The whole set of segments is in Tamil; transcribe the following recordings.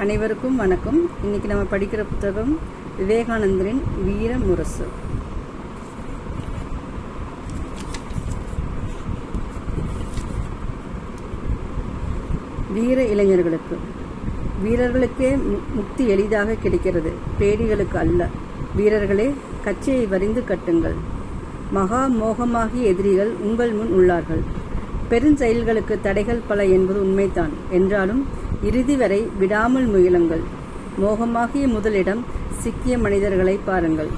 அனைவருக்கும் வணக்கம். இன்னைக்கு நம்ம படிக்கிற புத்தகம் விவேகானந்தரின் வீர முரசு. வீர இளைஞர்களுக்கு. வீரர்களுக்கே முக்தி எளிதாக கிடைக்கிறது, பேடிகளுக்கு அல்ல. வீரர்களே, கச்சையை வரிந்து கட்டுங்கள். மகா மோகமாகிய எதிரிகள் உங்கள் முன் உள்ளார்கள். பெருஞ்செயல்களுக்கு தடைகள் பல என்பது உண்மைதான். என்றாலும் இறுதி வரை விடாமல் முயலுங்கள். மோகமாகிய முதலிடம் சிக்கிய மனிதர்களை பாருங்கள்.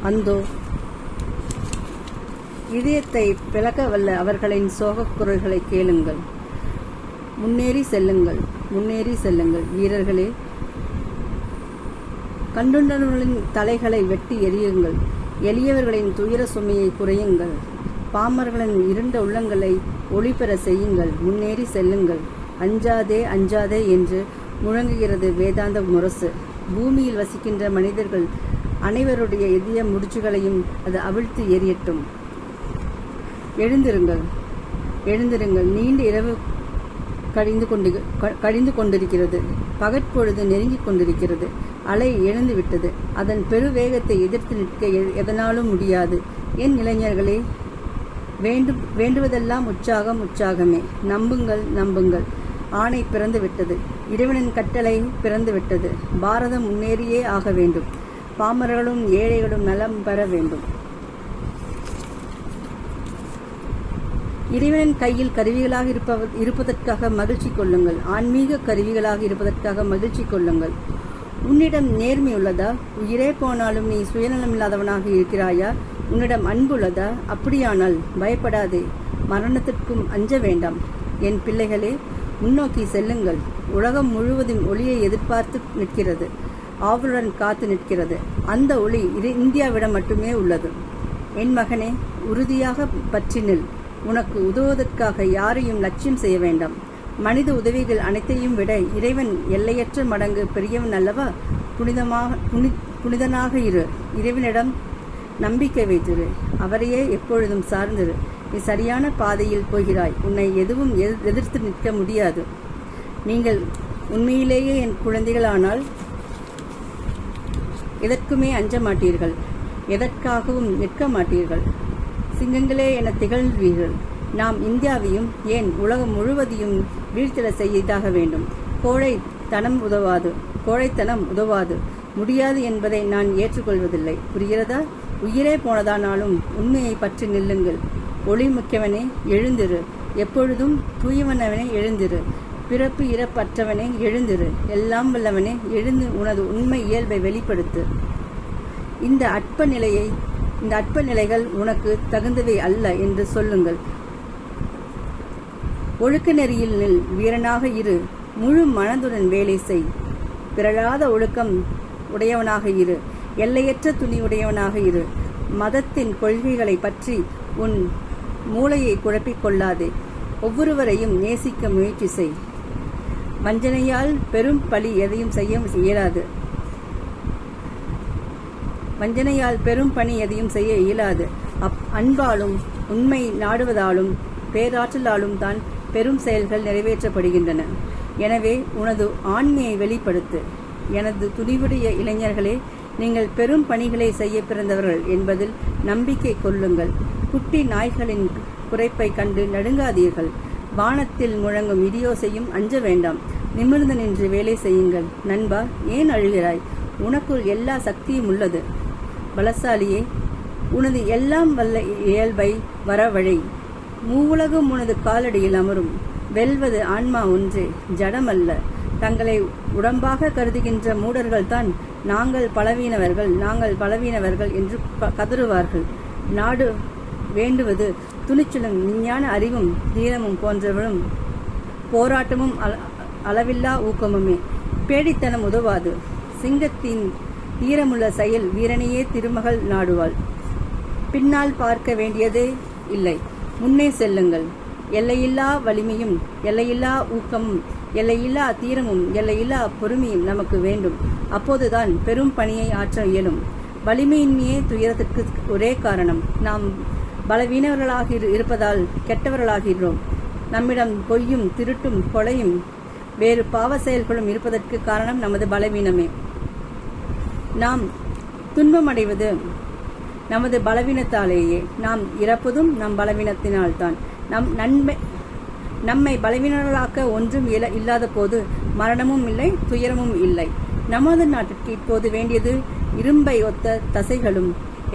அந்தோ இதயத்தை பிளக்க வல்ல அவர்களின் சோகக் குரல்களை கேளுங்கள். முன்னேறி செல்லுங்கள், முன்னேறி செல்லுங்கள். வீரர்களே, கண்டுண்டவர்களின் தலைகளை வெட்டி எறியுங்கள். எளியவர்களின் துயர சுமையை குறையுங்கள். பாமர்களின் இருண்ட உள்ளங்களை ஒளிபெற செய்யுங்கள். முன்னேறி செல்லுங்கள். அஞ்சாதே அஞ்சாதே என்று முழங்குகிறது வேதாந்த முரசு. பூமியில் வசிக்கின்ற மனிதர்கள் அனைவருடைய இதய முடிச்சுகளையும் அது அவிழ்த்து எறியட்டும். எழுந்திருங்கள், எழுந்திருங்கள். நீண்ட இரவு கழிந்து கொண்டிருக்கிறது. பகற்பொழுது நெருங்கிக் கொண்டிருக்கிறது. அலை எழுந்து விட்டது. அதன் பெருவேகத்தை எதிர்த்து நிற்க எதனாலும் முடியாது. என் இளைஞர்களே, வேண்டுவதெல்லாம் உற்சாகம், உற்சாகமே. நம்புங்கள், நம்புங்கள். ஆணை பிறந்து விட்டது. இறைவனின் கட்டளை பிறந்து விட்டது. பாரதம் முன்னேறியே ஆக வேண்டும். பாமரர்களும் ஏழைகளும் நலம் பெற வேண்டும். இறைவனின் கையில் கருவிகளாக இருப்பதற்காக மகிழ்ச்சி கொள்ளுங்கள். ஆன்மீக கருவிகளாக இருப்பதற்காக மகிழ்ச்சி கொள்ளுங்கள். உன்னிடம் நேர்மை உள்ளதா? உயிரே போனாலும் நீ சுயநலமில்லாதவனாக இருக்கிறாயா? உன்னிடம் அன்புள்ளதா? அப்படியானால் பயப்படாதே. மரணத்திற்கும் அஞ்ச வேண்டாம். என் பிள்ளைகளே, முன்னோக்கி செல்லுங்கள். உலகம் முழுவதும் ஒளியை எதிர்பார்த்து நிற்கிறது, ஆவலுடன் காத்து நிற்கிறது. அந்த ஒளி இந்தியாவிடம் மட்டுமே உள்ளது. என் மகனே, உறுதியாக பற்றி நில். உனக்கு உதவுவதற்காக யாரையும் லட்சியம் செய்ய வேண்டாம். மனித உதவிகள் அனைத்தையும் விட இறைவன் எல்லையற்ற மடங்கு பெரியவன் அல்லவா? புனிதனாக இரு. இறைவனிடம் நம்பிக்கை வைத்திரு. அவரையே எப்பொழுதும் சார்ந்திரு. நீ சரியான பாதையில் போகிறாய். உன்னை எதுவும் எதிர்த்து நிற்க முடியாது. நீங்கள் உண்மையிலேயே என் குழந்தைகளானால் எதற்குமே அஞ்ச மாட்டீர்கள், எதற்காகவும் நிற்க மாட்டீர்கள். சிங்கங்களே என திகழ்வீர்கள். நாம் இந்தியாவையும் ஏன் உலகம் முழுவதையும் வீழ்த்திட செய்தாக வேண்டும். கோழைத்தனம் உதவாது, முடியாது என்பதை நான் ஏற்றுக்கொள்வதில்லை. புரிகிறதா? உயிரே போனதானாலும் உண்மையை பற்றி நில்லுங்கள். ஒளி முக்கியவனே, எழுந்திரு. எப்பொழுதும் தூயவனவனே, எழுந்திரு. பிறப்பு இறப்பற்றவனே, எழுந்திரு. எல்லாம் வல்லவனே, எழுந்து உனது உண்மை இயல்பை வெளிப்படுத்து. இந்த அற்ப நிலைகள் உனக்கு தகுந்தவை அல்ல என்று சொல்லுங்கள். ஒழுக்க நெறியில் நில். வீரனாக இரு. முழு மனதுடன் வேலை செய். பிறழாத ஒழுக்கம் உடையவனாக இரு. எல்லையற்ற துணி உடையவனாக இரு. மதத்தின் கொள்கைகளை பற்றி உன் மூளையை குழப்பிக் கொள்ளாதே. ஒவ்வொருவரையும் நேசிக்க முயற்சி செய். வஞ்சனையால் பெரும் பழி எதையும் செய்ய இயலாது. வஞ்சனையால் பெரும் பணி எதையும் செய்ய இயலாது. அன்பாலும் உண்மை நாடுவதாலும் பேராற்றலாலும் தான் பெரும் செயல்கள் நிறைவேற்றப்படுகின்றன. எனவே உனது ஆண்மையை வெளிப்படுத்து. எனது துணிவுடைய இளைஞர்களே, நீங்கள் பெரும் பணிகளை செய்ய பிறந்தவர்கள் என்பதில் நம்பிக்கை கொள்ளுங்கள். குட்டி நாய்களின் குறைப்பை கண்டு நடுங்காதீர்கள். வானத்தில் முழங்கும் இடியோசையும் அஞ்ச வேண்டாம். நிமிர்ந்து நின்று வேலை செய்யுங்கள். நண்பா, ஏன் அழுகிறாய்? உனக்குள் எல்லா சக்தியும் உள்ளது. பலசாலியே, உனது எல்லாம் வல்ல இயல்பை வரவழை. மூவுலகம் உனது காலடியில் அமரும். வெல்வது ஆன்மா ஒன்றே, ஜடமல்ல. தங்களை உடம்பாக கருதுகின்ற மூடர்கள் தான் நாங்கள் பலவீனவர்கள் என்று கதறுவார்கள். நாடு வேண்டுவது துணிச்சலும் விஞ்ஞான அறிவும் தீரமும் போன்றவளும் போராட்டமும் அளவில்லா ஊக்கமுமே. பேடித்தனம் உதவாது. சிங்கத்தின் தீரமுள்ள செயல் வீரனையே திருமகள் நாடுவாள். பின்னால் பார்க்க வேண்டியதே இல்லை. முன்னே செல்லுங்கள். எல்லையில்லா வலிமையும் எல்லையில்லா ஊக்கமும் எல்லையில்லா தீரமும் எல்லையில்லா பொறுமையும் நமக்கு வேண்டும். அப்போதுதான் பெரும் பணியை ஆற்ற இயலும். வலிமையின்மையே துயரத்திற்கு ஒரே காரணம். நாம் பலவீனவர்களாக இருப்பதால் கெட்டவர்களாகிறோம். நம்மிடம் பொய்யும் திருட்டும் கொலையும் வேறு பாவ செயல்களும் இருப்பதற்கு காரணம் நமது பலவீனமே. நாம் துன்பமடைவது நமது பலவீனத்தாலேயே. நாம் இறப்பதும் நம் பலவீனத்தினால்தான். நம்மை பலவீனர்களாக்க ஒன்றும் இல்லாத போது மரணமும் இல்லை, துயரமும் இல்லை. நமது நாட்டிற்கு இப்போது வேண்டியது இரும்பை ஒத்த தசைகளும்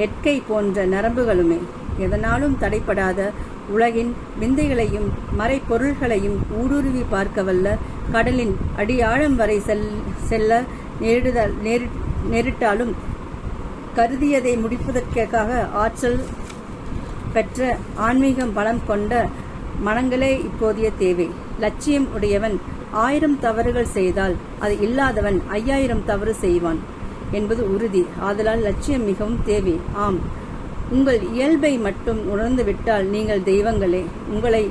எட்கை போன்ற நரம்புகளுமே. எதனாலும் தடைப்படாத உலகின் விந்தைகளையும் மறைப்பொருள்களையும் ஊடுருவி பார்க்க வல்ல, கடலின் அடியாழம் வரை செல்ல நேரிட்டாலும் கருதியதை முடிப்பதற்காக ஆற்றல் பெற்ற ஆன்மீகம் பலம் கொண்ட மனங்களே இப்போதைய தேவை. லட்சியம் உடையவன் 1000 தவறுகள் செய்தால் அது இல்லாதவன் 5000 தவறு செய்வான் என்பது உறுதி. ஆதலால் லட்சியம் மிகவும் தேவை. ஆம், உங்கள் இயல்பை மட்டும் உணர்ந்துவிட்டால் நீங்கள் தெய்வங்களே. உங்களை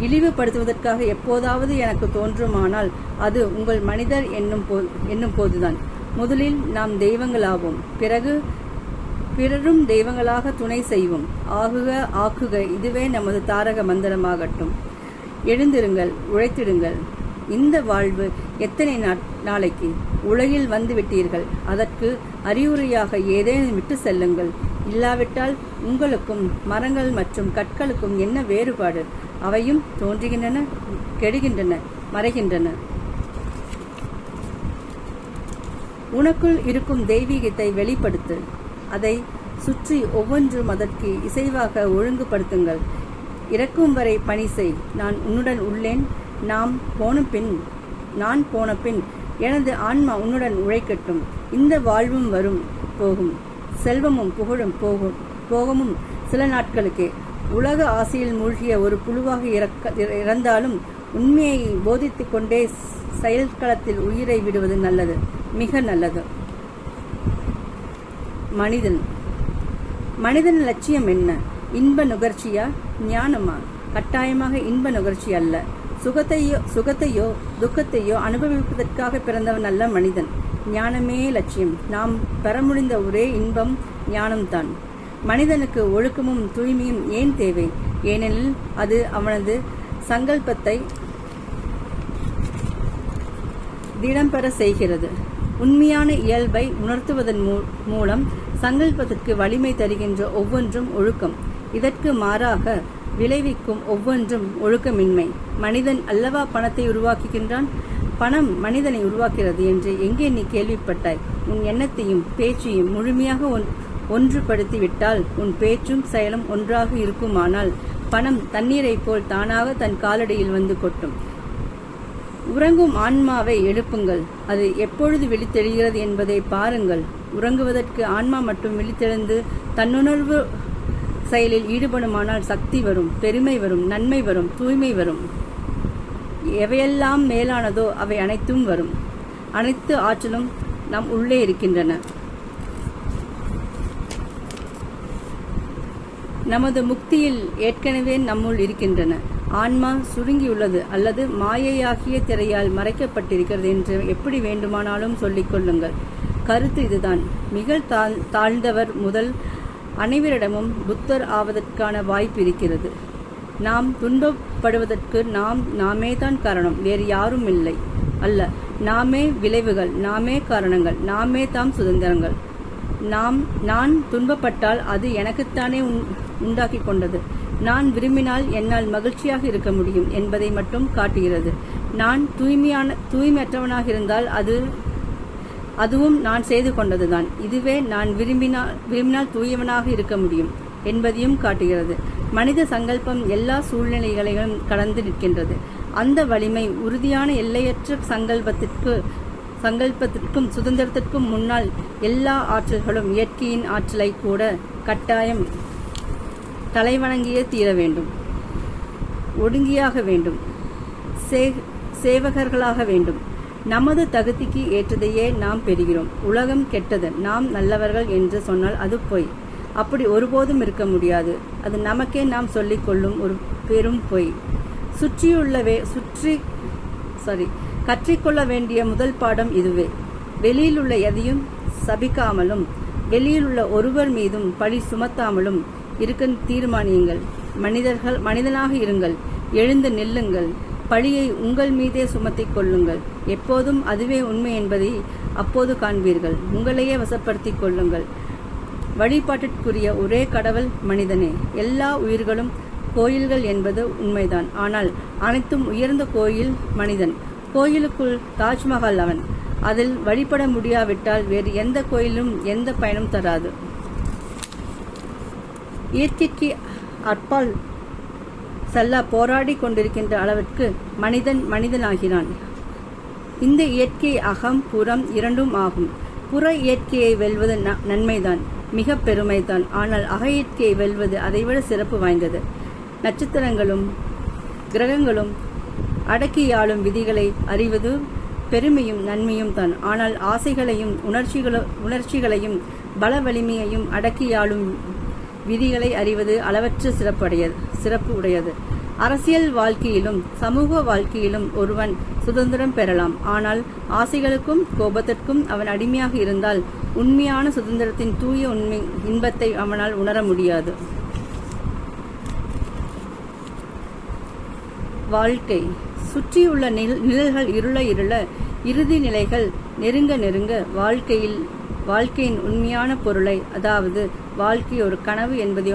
இழிவுபடுத்துவதற்காக எப்போதாவது எனக்கு தோன்றுமானால் அது உங்கள் மனிதர் என்னும் போதுதான். முதலில் நாம் தெய்வங்களாவோம், பிறகு பிறரும் தெய்வங்களாக துணை செய்வோம். ஆக்குக, இதுவே நமது தாரக மந்திரமாகட்டும். எழுந்திருங்கள், உழைத்திடுங்கள். இந்த வாழ்வு எத்தனை நாளைக்கு? உலகில் வந்து விட்டீர்கள், அதற்கு அறிவுரையாக ஏதேனும் விட்டு செல்லுங்கள். இல்லாவிட்டால் உங்களுக்கும் மரங்கள் மற்றும் கற்களுக்கும் என்ன வேறுபாடு? அவையும் தோன்றுகின்றன, கெடுகின்றன, மறைகின்றன. உனக்குள் இருக்கும் தெய்வீகத்தை வெளிப்படுத்து. அதை சுற்றி ஒவ்வொன்றும் அதற்கு இசைவாக ஒழுங்குபடுத்துங்கள். இறக்கும் வரை பணி செய். நான் உன்னுடன் உள்ளேன். நான் போன பின் எனது ஆன்மா உன்னுடன் உழைக்கட்டும். இந்த வாழ்வும் வரும் போகும், செல்வமும் புகழும் போகமும் சில நாட்களுக்கே. உலக ஆசையில் மூழ்கிய ஒரு புழுவாக இறந்தாலும் உண்மையை போதித்துக் கொண்டே செயல்களத்தில் உயிரை விடுவது நல்லது, மிக நல்லது. மனிதன் லட்சியம் என்ன? இன்ப நுகர்ச்சியா, ஞானமா? கட்டாயமாக இன்ப நுகர்ச்சி அல்ல. சுகத்தையோ துக்கத்தையோ அனுபவிப்பதற்காக பிறந்தவன் அல்ல மனிதன். ஞானமே லட்சியம். நாம் பெற முடிந்த ஒரே இன்பம் ஞானம்தான். மனிதனுக்கு ஒழுக்கமும் தூய்மையும் ஏன் தேவை? ஏனெனில் அது அவனது சங்கல்பத்தை திடம்பெற செய்கிறது. உண்மையான இயல்பை உணர்த்துவதன் மூலம் சங்கல்பத்திற்கு வலிமை தருகின்ற ஒவ்வொன்றும் ஒழுக்கம். இதற்கு மாறாக விளைவிக்கும் ஒவ்வொன்றும் ஒழுக்கமின்மை. மனிதன் அல்லவா பணத்தை உருவாக்குகின்றான்? பணம் மனிதனை உருவாக்குகிறது என்று எங்கே நீ கேள்விப்பட்டாய்? உன் எண்ணத்தையும் பேச்சையும் முழுமையாக ஒன்றுபடுத்திவிட்டால் உன் பேச்சும் செயலும் ஒன்றாக இருக்குமானால் பணம் தண்ணீரை போல் தானாக தன் காலடியில் வந்து கொட்டும். உறங்கும் ஆன்மாவை எழுப்புங்கள். அது எப்பொழுது விழித்தெழுகிறது என்பதை பாருங்கள். உறங்குவதற்கு ஆன்மா மட்டும் விழித்தெழுந்து தன்னுணர்வு செயலில் ஈடுபடுமானால் சக்தி வரும், பெருமை வரும், நன்மை வரும், தூய்மை வரும். எவையெல்லாம் மேலானதோ அவை அனைத்தும் வரும். அனைத்து ஆற்றலும் நம் உள்ளே இருக்கின்றன. நமது முக்தியில் ஏற்கனவே நம்முள் இருக்கின்றன. ஆன்மா சுருங்கியுள்ளது அல்லது மாயையாகிய திரையால் மறைக்கப்பட்டிருக்கிறது என்று எப்படி வேண்டுமானாலும் சொல்லிக் கொள்ளுங்கள். கருத்து இதுதான். மிக தாழ்ந்தவர் முதல் அனைவரிடமும் புத்தர் ஆவதற்கான வாய்ப்பு இருக்கிறது. நாம் துன்பப்படுவதற்கு நாமே தான் காரணம், வேறு யாரும் இல்லை அல்ல. நாமே விளைவுகள், நாமே காரணங்கள், நாமே தாம் சுதந்திரங்கள். நான் துன்பப்பட்டால் அது எனக்குத்தானே உண்டாக்கி கொண்டது. நான் விரும்பினால் என்னால் மகிழ்ச்சியாக இருக்க முடியும் என்பதை மட்டும் காட்டுகிறது. நான் தூய்மையற்றவனாக இருந்தால் அதுவும் நான் செய்து கொண்டதுதான். இதுவே நான் விரும்பினால் தூயவனாக இருக்க முடியும் என்பதையும் காட்டுகிறது. மனித சங்கல்பம் எல்லா சூழ்நிலைகளையும் கடந்து நிற்கின்றது. அந்த வலிமை உறுதியான எல்லையற்ற சங்கல்பத்திற்கும் சுதந்திரத்திற்கும் முன்னால் எல்லா ஆற்றல்களும் இயற்கையின் ஆற்றலை கூட கட்டாயம் தலைவணங்கியே தீர வேண்டும். ஒடுங்கியாக வேண்டும், சேவகர்களாக வேண்டும். நமது தகுதிக்கு ஏற்றதையே நாம் பெறுகிறோம். உலகம் கெட்டது, நாம் நல்லவர்கள் என்று சொன்னால் அது பொய். அப்படி ஒருபோதும் இருக்க முடியாது. அது நமக்கே நாம் சொல்லிக்கொள்ளும் ஒரு பெரும் பொய். கற்றிக்கொள்ள வேண்டிய முதல் பாடம் இதுவே. வெளியில் உள்ள எதையும் சபிக்காமலும் வெளியில் உள்ள ஒருவர் மீதும் பழி சுமத்தாமலும் இருக்க தீர்மானியுங்கள். மனிதனாக இருங்கள். எழுந்து நில்லுங்கள், பழியை உங்கள் மீதே சுமத்திக் கொள்ளுங்கள். எப்போதும் அதுவே உண்மை என்பதை அப்போது காண்பீர்கள். உங்களையே வசப்படுத்திக் கொள்ளுங்கள். வழிபாட்டிற்குரிய ஒரே கடவுள் மனிதனே. எல்லா உயிர்களும் கோயில்கள் என்பது உண்மைதான். ஆனால் அனைத்தும் உயர்ந்த கோயில் மனிதன். கோயிலுக்குள் தாஜ்மஹால் அவன். அதில் வழிபட முடியாவிட்டால் வேறு எந்த கோயிலும் எந்த பயனும் தராது. இயற்கைக்கு அப்பால் செல்ல போராடி கொண்டிருக்கின்ற அளவிற்கு மனிதன் மனிதனாகிறான். இந்த இயற்கை அகம் புறம் இரண்டும் ஆகும். புற இயற்கையை வெல்வது நன்மைதான், மிக பெருமைதான். ஆனால் அக இயற்கையை வெல்வது அதைவிட சிறப்பு வாய்ந்தது. நட்சத்திரங்களும் கிரகங்களும் அடக்கியாளும் விதிகளை அறிவது பெருமையும் நன்மையும் தான். ஆனால் ஆசைகளையும் உணர்ச்சிகளையும் பல வலிமையையும் அடக்கியாளும் விதிகளை அறிவது அளவற்ற சிறப்பு உடையது. அரசியல் வாழ்க்கையிலும் சமூக வாழ்க்கையிலும் ஒருவன் சுதந்திரம் பெறலாம். ஆனால் ஆசைகளுக்கும் கோபத்திற்கும் அவன் அடிமையாக இருந்தால் உண்மையான சுதந்திரத்தின் தூய இன்பத்தை அவனால் உணர முடியாது. வாழ்க்கை சுற்றியுள்ள நிழல்கள் இருள இறுதி நிலைகள் நெருங்க வாழ்க்கையின் உண்மையான பொருளை, அதாவது வாழ்க்கை ஒரு கனவு என்பதை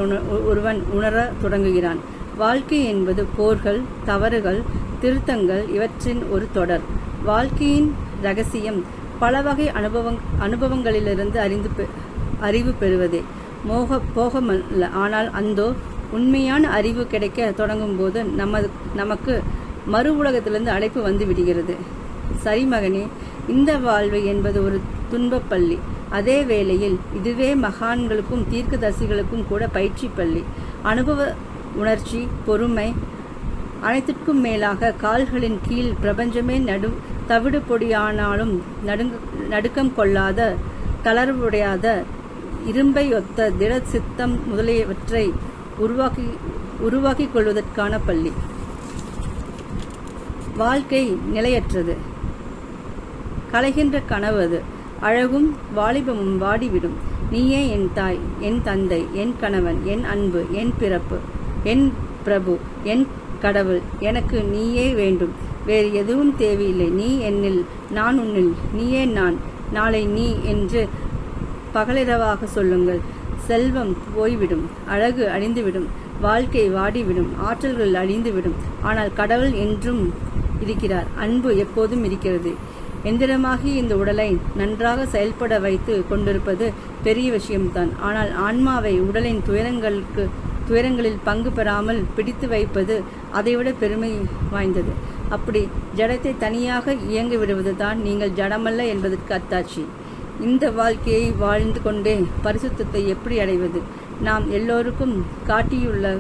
ஒருவன் உணர தொடங்குகிறான். வாழ்க்கை என்பது போர்கள், தவறுகள், திருத்தங்கள் இவற்றின் ஒரு தொடர். வாழ்க்கையின் ரகசியம் பல வகை அனுபவங்களிலிருந்து அறிவு பெறுவதே. போகமல்ல. ஆனால் அந்தோ உண்மையான அறிவு கிடைக்க தொடங்கும் போது நமக்கு மறு உலகத்திலிருந்து அழைப்பு வந்து விடுகிறது. சரி மகனே, இந்த வாழ்வு என்பது ஒரு துன்பப் பள்ளி. அதே வேளையில் இதுவே மகான்களுக்கும் தீர்க்கதரிசிகளுக்கும் கூட பயிற்சி பள்ளி. அனுபவ உணர்ச்சி, பொறுமை, அனைத்திற்கும் மேலாக கால்களின் கீழ் பிரபஞ்சமே தவிடு பொடியானாலும் நடுக்கம் கொள்ளாத, தளர்வுடையாத, இரும்பை ஒத்த திட சித்தம் முதலியவற்றை உருவாக்கி கொள்வதற்கான பள்ளி. வாழ்க்கை நிலையற்றது, கலைகின்ற கனவு அது. அழகும் வாலிபமும் வாடிவிடும். நீயே என் தாய், என் தந்தை, என் கணவன், என் அன்பு, என் பிறப்பு, என் பிரபு, என் கடவுள். எனக்கு நீயே வேண்டும், வேறு எதுவும் தேவையில்லை. நீ என்னில், நான் உன்னில், நீயே நான், நாளை நீ என்று பகலிரவாக சொல்லுங்கள். செல்வம் போய்விடும், அழகு அழிந்துவிடும், வாழ்க்கை வாடிவிடும், ஆற்றல்கள் அழிந்துவிடும். ஆனால் கடவுள் என்றும் இருக்கிறார். அன்பு எப்போதும் இருக்கிறது. எந்திரமாகி இந்த உடலை நன்றாக செயல்பட வைத்து கொண்டிருப்பது பெரிய விஷயம்தான். ஆனால் ஆன்மாவை உடலின் துயரங்களில் பங்கு பெறாமல் பிடித்து வைப்பது அதைவிட பெருமை வாய்ந்தது. அப்படி ஜடத்தை தனியாக இயங்க விடுவது தான் நீங்கள் ஜடமல்ல என்பதற்கு அத்தாட்சி. இந்த வாழ்க்கையை வாழ்ந்து கொண்டே பரிசுத்தத்தை எப்படி அடைவது? நாம் எல்லோருக்கும் காட்டியுள்ள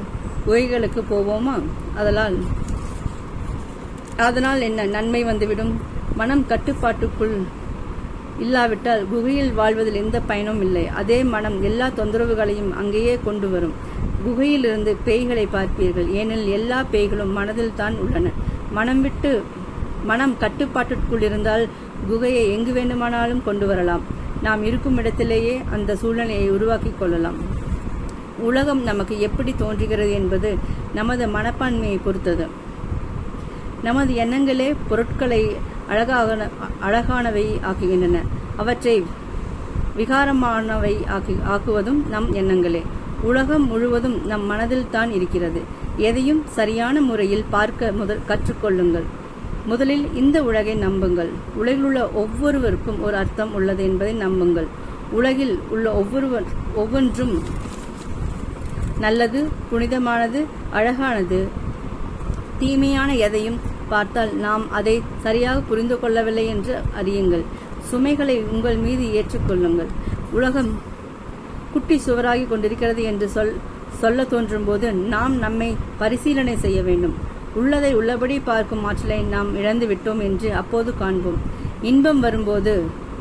குகைகளுக்கு போவோமா? அதனால் என்ன நன்மை வந்துவிடும்? மனம் கட்டுப்பாட்டுக்குள் இல்லாவிட்டால் குகையில் வாழ்வதில் எந்த பயனும் இல்லை. அதே மனம் எல்லா தொந்தரவுகளையும் அங்கேயே கொண்டு வரும். குகையிலிருந்து பேய்களை பார்ப்பீர்கள். ஏனெனில் எல்லா பேய்களும் மனதில் தான் உள்ளன. மனம் கட்டுப்பாட்டிற்குள் இருந்தால் குகையை எங்கு வேண்டுமானாலும் கொண்டு வரலாம். நாம் இருக்கும் இடத்திலேயே அந்த சூழ்நிலையை உருவாக்கி கொள்ளலாம். உலகம் நமக்கு எப்படி தோன்றுகிறது என்பது நமது மனப்பான்மையை பொறுத்தது. நமது எண்ணங்களே பொருட்களை அழகானவை ஆக்குகின்றன. அவற்றை விகாரமானவை ஆக்குவதும் நம் எண்ணங்களே. உலகம் முழுவதும் நம் மனதில் தான் இருக்கிறது. எதையும் சரியான முறையில் பார்க்க கற்றுக்கொள்ளுங்கள். முதலில் இந்த உலகை நம்புங்கள். உலகில் உள்ள ஒவ்வொருவருக்கும் ஒரு அர்த்தம் உள்ளது என்பதை நம்புங்கள். உலகில் உள்ள ஒவ்வொன்றும் நல்லது, புனிதமானது, அழகானது. தீமையான எதையும் பார்த்தால் நாம் அதை சரியாக புரிந்து கொள்ளவில்லை என்று அறியுங்கள். சுமைகளை உங்கள் மீது ஏற்றுக்கொள்ளுங்கள். உலகம் குட்டி சுவராகி கொண்டிருக்கிறது என்று சொல்ல தோன்றும் போது நாம் நம்மை பரிசீலனை செய்ய வேண்டும். உள்ளதை உள்ளபடி பார்க்கும் ஆற்றலை நாம் இழந்து விட்டோம் என்று அப்போது காண்போம். இன்பம் வரும்போது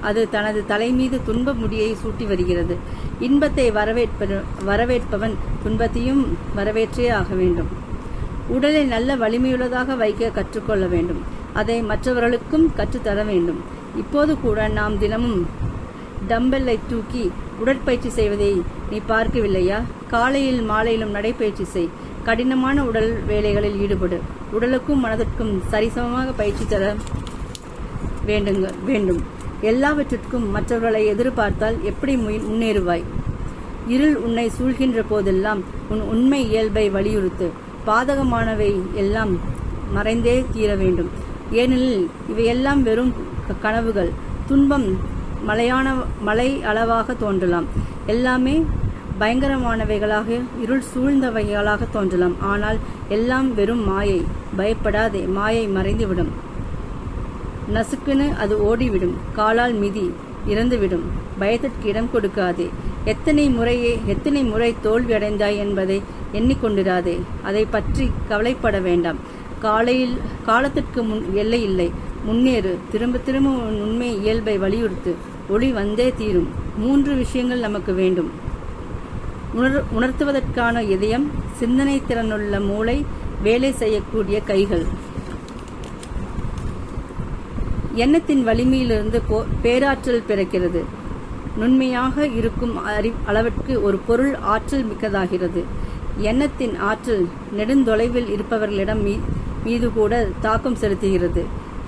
அது தனது தலை மீது துன்ப முடியை சூட்டி வருகிறது. இன்பத்தை வரவேற்பவன் துன்பத்தையும் வரவேற்றே ஆக வேண்டும். உடலை நல்ல வலிமையுள்ளதாக வைக்க கற்றுக்கொள்ள வேண்டும். அதை மற்றவர்களுக்கும் கற்றுத்தர வேண்டும். இப்போது கூட நாம் தினமும் டம்பெல்லை தூக்கி உடற்பயிற்சி செய்வதை நீ பார்க்கவில்லையா? காலையில் மாலையிலும் நடைப்பயிற்சி செய். கடினமான உடல் வேலைகளில் ஈடுபடு. உடலுக்கும் மனதிற்கும் சரிசமமாக பயிற்சி தர வேண்டும். எல்லாவற்றிற்கும் மற்றவர்களை எதிர்பார்த்தால் எப்படி முன்னேறுவாய்? இருள் உன்னை சூழ்கின்ற போதெல்லாம் உன் உண்மை இயல்பை வலியுறுத்து. பாதகமானவை எல்லாம் மறைந்தே தீர வேண்டும். ஏனெனில் இவையெல்லாம் வெறும் கனவுகள். துன்பம் மலை அளவாக தோன்றலாம். எல்லாமே பயங்கரமானவைகளாக இருள் சூழ்ந்தவைகளாக தோன்றலாம். ஆனால் எல்லாம் வெறும் மாயை. பயப்படாதே, மாயை மறைந்துவிடும். நசுக்குன்னு அது ஓடிவிடும். காலால் மிதி, இறந்துவிடும். பயத்திற்கு இடம் கொடுக்காதே. எத்தனை முறை தோல்வி அடைந்தாய் என்பதை எண்ணிக்கொண்டிராதே. அதை பற்றி கவலைப்பட வேண்டாம். காலத்திற்கு எல்லை இல்லை. முன்னேறு. திரும்ப திரும்ப உண்மை இயல்பை வலியுறுத்து. ஒளி வந்தே தீரும். 3 விஷயங்கள் நமக்கு வேண்டும். உணர்த்துவதற்கான இதயம், சிந்தனை திறனுள்ள மூளை, வேலை செய்யக்கூடிய கைகள். எண்ணத்தின் வலிமையிலிருந்து பேராற்றல் பிறக்கிறது. நுண்மையாக இருக்கும் அளவிற்கு ஒரு பொருள் ஆற்றல் மிக்கதாகிறது. எண்ணத்தின் ஆற்றல் நெடுந்தொலைவில் இருப்பவர்களிடம் மீது கூட தாக்கம் செலுத்துகிறது.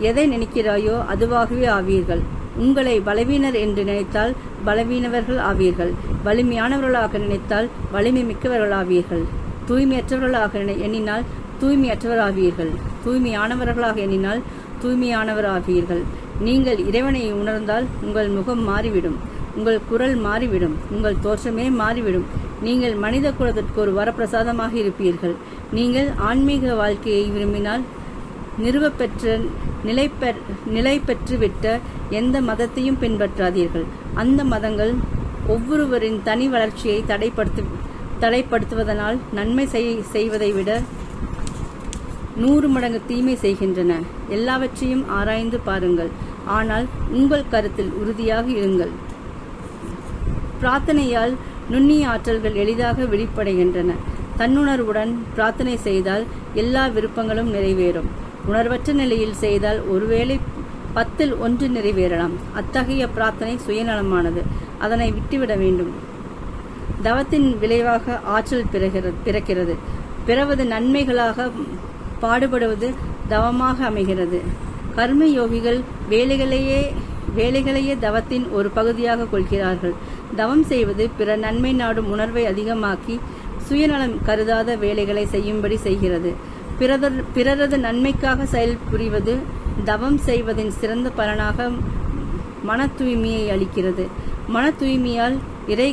எதை நினைக்கிறாயோ அதுவாகவே ஆவீர்கள். உங்களை பலவீனர் என்று நினைத்தால் பலவீனவர்கள் ஆவீர்கள். வலிமையானவர்களாக நினைத்தால் வலிமை மிக்கவர்களாவீர்கள். தூய்மையற்றவர்களாக எண்ணினால் தூய்மையற்றவராவீர்கள். தூய்மையானவர்களாக எண்ணினால் தூய்மையானவராவீர்கள். நீங்கள் இறைவனை உணர்ந்தால் உங்கள் முகம் மாறிவிடும். உங்கள் குரல் மாறிவிடும். உங்கள் தோற்றமே மாறிவிடும். நீங்கள் மனித குலத்திற்கு ஒரு வரப்பிரசாதமாக இருப்பீர்கள். நீங்கள் ஆன்மீக வாழ்க்கையை விரும்பினால் நிறுவப்பெற்ற நிலை பெற்றுவிட்ட எந்த மதத்தையும் பின்பற்றாதீர்கள். அந்த மதங்கள் ஒவ்வொருவரின் தனி வளர்ச்சியை தடைப்படுத்துவதனால் நன்மை செய்வதை விட 100 மடங்கு தீமை செய்கின்றன. எல்லாவற்றையும் ஆராய்ந்து பாருங்கள். ஆனால் உங்கள் கருத்தில் உறுதியாக இருங்கள். பிரார்த்தனையால் நுண்ணிய ஆற்றல்கள் எளிதாக வெளிப்படைகின்றன. தன்னுணர்வுடன் பிரார்த்தனை செய்தால் எல்லா விருப்பங்களும் நிறைவேறும். உணர்வற்ற நிலையில் செய்தால் ஒருவேளை 10ல் 1 நிறைவேறலாம். அத்தகைய பிரார்த்தனை சுயநலமானது. அதனை விட்டுவிட வேண்டும். தவத்தின் விளைவாக ஆற்றல் பிறக்கிறது. பிறவது நன்மைகளாக பாடுபடுவது தவமாக அமைகிறது. கர்ம யோகிகள் வேலைகளையே தவத்தின் ஒரு பகுதியாக கொள்கிறார்கள். தவம் செய்வது பிற நன்மை நாடும் உணர்வை அதிகமாக்கி சுயநலம் கருதாத வேலைகளை செய்யும்படி செய்கிறது. பிறரது நன்மைக்காக செயல் புரிவது தவம் செய்வதின் சிறந்த பலனாக மன தூய்மையை அளிக்கிறது. மன தூய்மையால் இறை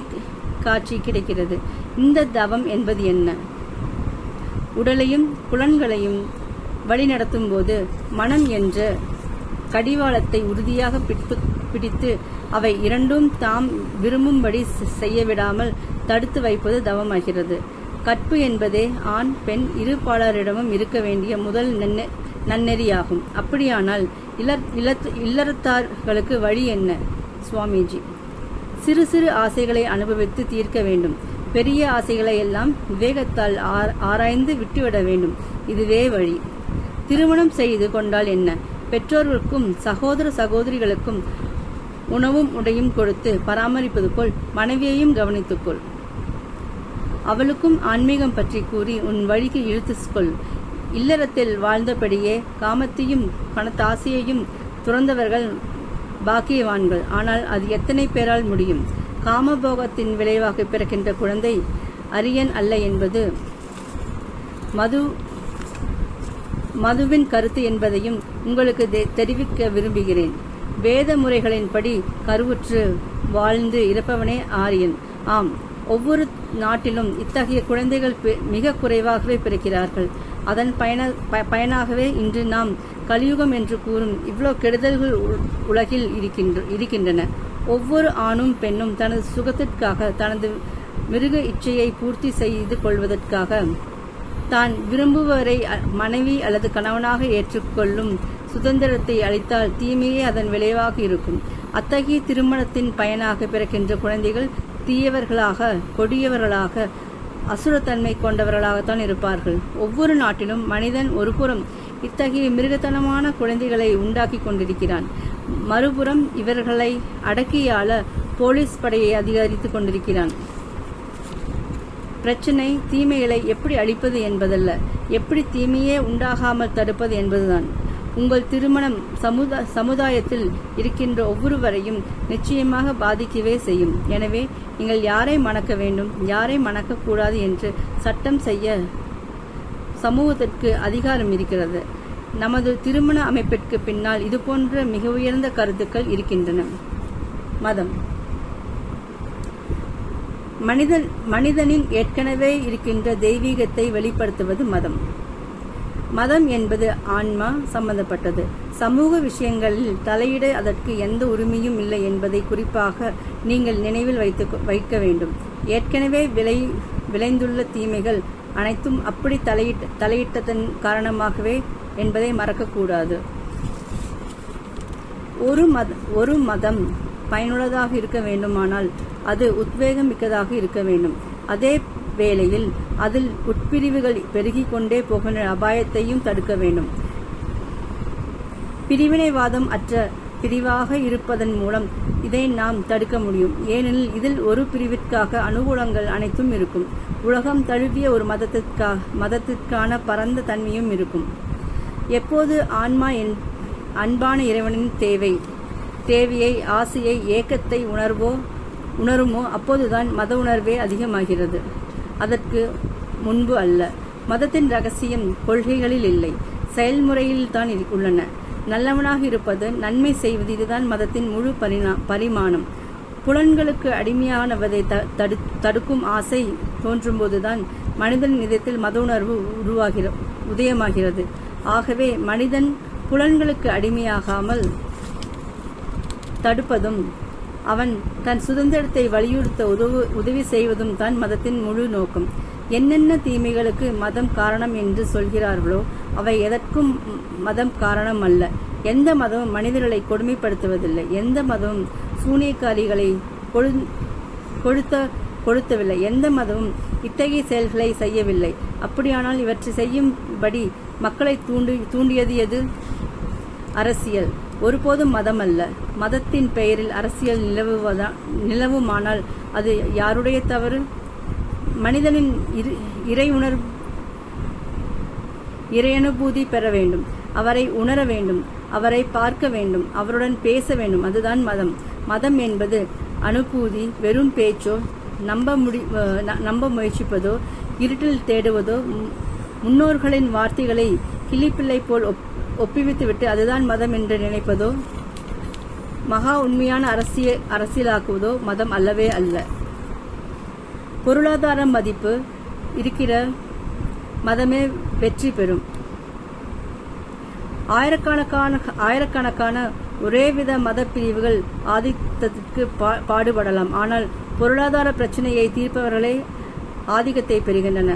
காட்சி கிடைக்கிறது. இந்த தவம் என்பது என்ன? உடலையும் புலன்களையும் வழிநடத்தும் போது மனம் என்ற கடிவாளத்தை உறுதியாக பிடித்து அவை இரண்டும் தாம் விரும்பும்படி செய்யவிடாமல் தடுத்து வைப்பது தவமாகிறது. கற்பு என்பதே ஆண் பெண் இரு பாலரிடமும் இருக்க வேண்டிய முதல் நன்னெறியாகும். அப்படியானால் இல்லறத்தார்களுக்கு வழி என்ன? சுவாமிஜி, சிறு சிறு ஆசைகளை அனுபவித்து தீர்க்க வேண்டும். பெரிய ஆசைகளை எல்லாம் விவேகத்தால் ஆராய்ந்து விட்டுவிட வேண்டும். இதுவே வழி. திருமணம் செய்து கொண்டால் என்ன? பெற்றோர்களுக்கும் சகோதர சகோதரிகளுக்கும் உணவும் உடையும் கொடுத்து பராமரிப்பது போல் மனைவியையும் கவனித்துக்கொள். அவளுக்கும் ஆன்மீகம் பற்றி கூறி உன் வழிக்கு இழுத்துக்கொள். இல்லறத்தில் வாழ்ந்தபடியே காமத்தையும் பணத்தாசையையும் துறந்தவர்கள் பாக்கியவான்கள். ஆனால் அது எத்தனை பேரால் முடியும்? காமபோகத்தின் விளைவாக பிறக்கின்ற குழந்தை அரியன் அல்ல என்பது மதுவின் கருத்து என்பதையும் உங்களுக்கு தெரிவிக்க விரும்புகிறேன். வேத முறைகளின்படி கருவுற்று வாழ்ந்து இறப்பவனே ஆரியன். ஆம், ஒவ்வொரு நாட்டிலும் இத்தகைய குழந்தைகள் மிக குறைவாகவே பிறக்கிறார்கள். அதன் பயனாகவே இன்று நாம் கலியுகம் என்று கூறும் இவ்வளவு கெடுதல்கள் உலகில் இருக்கின்றன. ஒவ்வொரு ஆணும் பெண்ணும் தனது சுகத்திற்காக, தனது மிருக இச்சையை பூர்த்தி செய்து கொள்வதற்காக தான் விரும்புவரை மனைவி அல்லது கணவனாக ஏற்றுக்கொள்ளும் சுதந்திரத்தை அளித்தால் தீமையே அதன் விளைவாக இருக்கும். அத்தகைய திருமணத்தின் பயனாக பிறக்கின்ற குழந்தைகள் தீயவர்களாக, கொடியவர்களாக, அசுரத்தன்மை கொண்டவர்களாகத்தான் இருப்பார்கள். ஒவ்வொரு நாட்டிலும் மனிதன் ஒருபுறம் இத்தகைய மிருகத்தனமான குழந்தைகளை உண்டாக்கி கொண்டிருக்கிறான். மறுபுறம் இவர்களை அடக்கியாள போலீஸ் படையை அதிகரித்துக் கொண்டிருக்கிறான். பிரச்சனை தீமைகளை எப்படி அழிப்பது என்பதல்ல, எப்படி தீமையே உண்டாகாமல் தடுப்பது என்பதுதான். உங்கள் திருமணம் சமுதாயத்தில் இருக்கின்ற ஒவ்வொருவரையும் நிச்சயமாக பாதிக்கவே செய்யும். எனவே நீங்கள் யாரை மணக்க வேண்டும், யாரை மணக்கக்கூடாது என்று சட்டம் செய்ய சமூகத்திற்கு அதிகாரம் இருக்கிறது. நமது திருமண அமைப்பிற்கு பின்னால் இதுபோன்ற மிக உயர்ந்த கருத்துக்கள் இருக்கின்றன. மதம் மனிதனின் ஏற்கனவே இருக்கின்ற தெய்வீகத்தை வெளிப்படுத்துவது மதம். மதம் என்பது ஆன்மா சம்பந்தப்பட்டது. சமூக விஷயங்களில் தலையிட அதற்கு எந்த உரிமையும் இல்லை என்பதை குறிப்பாக நீங்கள் நினைவில் வைக்க வேண்டும். ஏற்கனவே விளைந்துள்ள தீமைகள் அனைத்தும் அப்படி தலையிட்டதன் காரணமாகவே என்பதை மறக்கக்கூடாது. ஒரு மதம் பயனுள்ளதாக இருக்க வேண்டுமானால் அது உத்வேகம் மிக்கதாக இருக்க வேண்டும். அதே வேளையில் அதில் உட்பிரிவுகள் பெருகிக் கொண்டே போகின்ற அபாயத்தையும் தடுக்க வேண்டும். பிரிவினைவாதம் அற்ற பிரிவாக இருப்பதன் மூலம் இதை நாம் தடுக்க முடியும். ஏனெனில் இதில் ஒரு பிரிவிற்காக அனுகூலங்கள் அனைத்தும் இருக்கும். உலகம் தழுவிய ஒரு மதத்திற்கான பரந்த தன்மையும் இருக்கும். எப்போது ஆன்மா அன்பான இறைவனின் தேவையை, ஆசையை, ஏக்கத்தை உணருமோ அப்போதுதான் மத உணர்வே அதிகமாகிறது. அதற்கு முன்பு அல்ல. மதத்தின் ரகசியம் கொள்கைகளில் இல்லை, செயல்முறையில் தான் உள்ளன. நல்லவனாக இருப்பது, நன்மை செய்வது, இதுதான் மதத்தின் முழு பரிமாணம். புலன்களுக்கு அடிமையானவதை தடுக்கும் ஆசை தோன்றும்போதுதான் மனிதன் இதயத்தில் மத உணர்வு உதயமாகிறது. ஆகவே மனிதன் புலன்களுக்கு அடிமையாகாமல் தடுப்பதும் அவன் தன் சுதந்திரத்தை வலியுறுத்த உதவி செய்வதும் தான் மதத்தின் முழு நோக்கம். என்னென்ன தீமைகளுக்கு மதம் காரணம் என்று சொல்கிறார்களோ அவை எதற்கும் மதம் காரணம் அல்ல. எந்த மதமும் மனிதர்களை கொடுமைப்படுத்துவதில்லை. எந்த மதமும் சூனியக்காரிகளை கொளுத்தவில்லை. எந்த மதமும் இத்தகைய செயல்களை செய்யவில்லை. அப்படியானால் இவற்றை செய்யும்படி மக்களை தூண்டியது எது? அரசியல். ஒருபோதும் மதம் அல்ல. மதத்தின் பெயரில் அரசியல் நிலவுமானால் அது யாருடைய தவறு? மனிதனின் இறையனுபூதி பெற வேண்டும், அவரை உணர வேண்டும், அவரை பார்க்க வேண்டும், அவருடன் பேச வேண்டும். அதுதான் மதம். மதம் என்பது அனுபூதி. வெறும் பேச்சோ, நம்ப முயற்சிப்பதோ, இருட்டில் தேடுவதோ, முன்னோர்களின் வார்த்தைகளை கிளிப்பிள்ளை போல் ஒப்பிவித்துவிட்டு அதுதான் மதம் என்று நினைப்பதோ, மகா உண்மையான அரசியலாக்குவதோ மதம் அல்லவே அல்ல. பொருளாதார மதிப்பு இருக்கிற மதமே வெற்றி பெறும். ஆயிரக்கணக்கான ஒரேவித மத பிரிவுகள் ஆதிக்கத்திற்கு பாடுபடலாம். ஆனால் பொருளாதார பிரச்சனையை தீர்ப்பவர்களே ஆதிக்கத்தை பெறுகின்றன.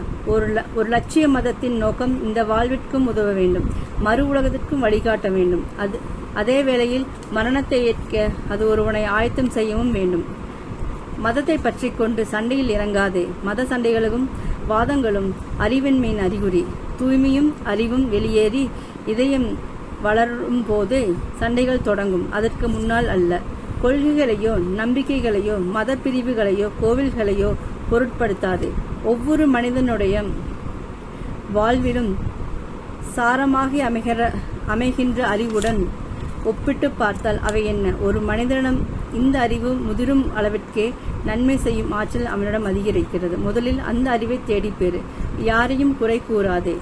ஒரு லட்சிய மதத்தின் நோக்கம் இந்த வாழ்விற்கும் உதவ வேண்டும், மறு உலகத்திற்கும் வழிகாட்ட வேண்டும். அதே வேளையில் மரணத்தை ஏற்க அது ஒருவனை ஆயத்தம் செய்யவும் வேண்டும். மதத்தை பற்றி கொண்டு சண்டையில் இறங்காதே. மத சண்டைகளும் வாதங்களும் அறிவின்மையின் அறிகுறி. தூய்மையும் அறிவும் வெளியேறி இதயம் வளரும் போதே சண்டைகள் தொடங்கும், அதற்கு முன்னால் அல்ல. கொள்கைகளையோ, நம்பிக்கைகளையோ, மத பிரிவுகளையோ, கோவில்களையோ பொருட்படுத்தாது. ஒவ்வொரு மனிதனுடைய வாழ்விலும் சாரமாகி அமைகின்ற அறிவுடன் ஒப்பிட்டு பார்த்தால் அவை என்ன? ஒரு மனிதனிடம் இந்த அறிவு முதிரும் அளவிற்கே நன்மை செய்யும் ஆற்றல் அவனிடம் அதிகரிக்கிறது. முதலில் அந்த அறிவை தேடிப்பேறு. யாரையும் குறை கூறாதே.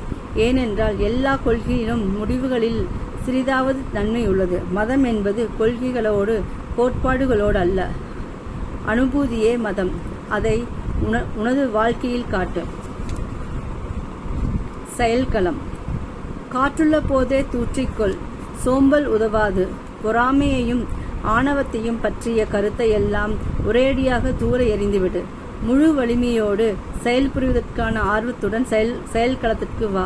ஏனென்றால் எல்லா கொள்கையிலும் முடிவுகளில் சிறிதாவது நன்மை உள்ளது. மதம் என்பது கொள்கைகளோடு கோட்பாடுகளோடு அல்ல, அனுபூதியே மதம். அதை உனது வாழ்க்கையில் காட்டு. செயல்களம். காற்றுள்ள போதே தூற்றிக்கொள். சோம்பல் உதவாது. பொறாமையையும் ஆணவத்தையும் பற்றிய கருத்தை எல்லாம் ஒரேடியாக தூர எறிந்துவிடு. முழு வலிமையோடு செயல்புரிவதற்கான ஆர்வத்துடன் செயல்களத்திற்கு வா.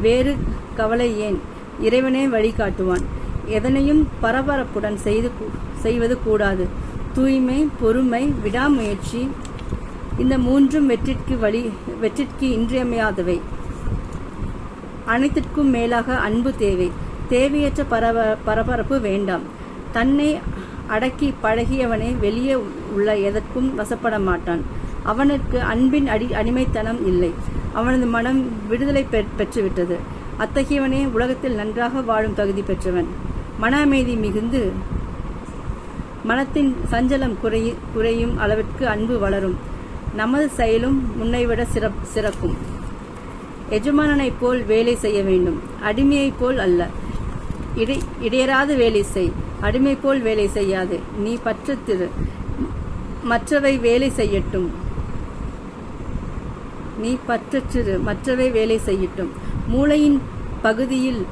வேறு கவலை ஏன்? இறைவனே வழிகாட்டுவான். எதனையும் பரபரப்புடன் செய்வது கூடாது. தூய்மை, பொறுமை, விடாமுயற்சி, இந்த மூன்றும் வெற்றிக்கு இன்றியமையாதவை. அனைத்திற்கும் மேலாக அன்பு தேவை. தேவையற்ற பரபரப்பு வேண்டாம். தன்னை அடக்கி பழகியவனே வெளியே உள்ள எதற்கும் வசப்பட மாட்டான். அவனுக்கு அன்பின் அடிமைத்தனம் இல்லை. அவனது மனம் விடுதலை பெற்றுவிட்டது. அத்தகையவனே உலகத்தில் நன்றாக வாழும் தகுதி பெற்றவன். மன அமைதி மிகுந்து மனத்தின் சஞ்சலம் குறையும் அளவிற்கு அன்பு வளரும். நமது செயலும் முன்னைவிட சிறக்கும். எஜமானனைப் போல் வேலை செய்ய வேண்டும், அடிமையைப் போல் அல்ல. இடையராது வேலை செய், அடிமை போல் வேலை செய்யாது. நீ பற்றத்திரு, மற்றவை வேலை செய்யட்டும். நீ பற்றற்றிரு, மற்றவை வேலை செய்யட்டும். மூளையின்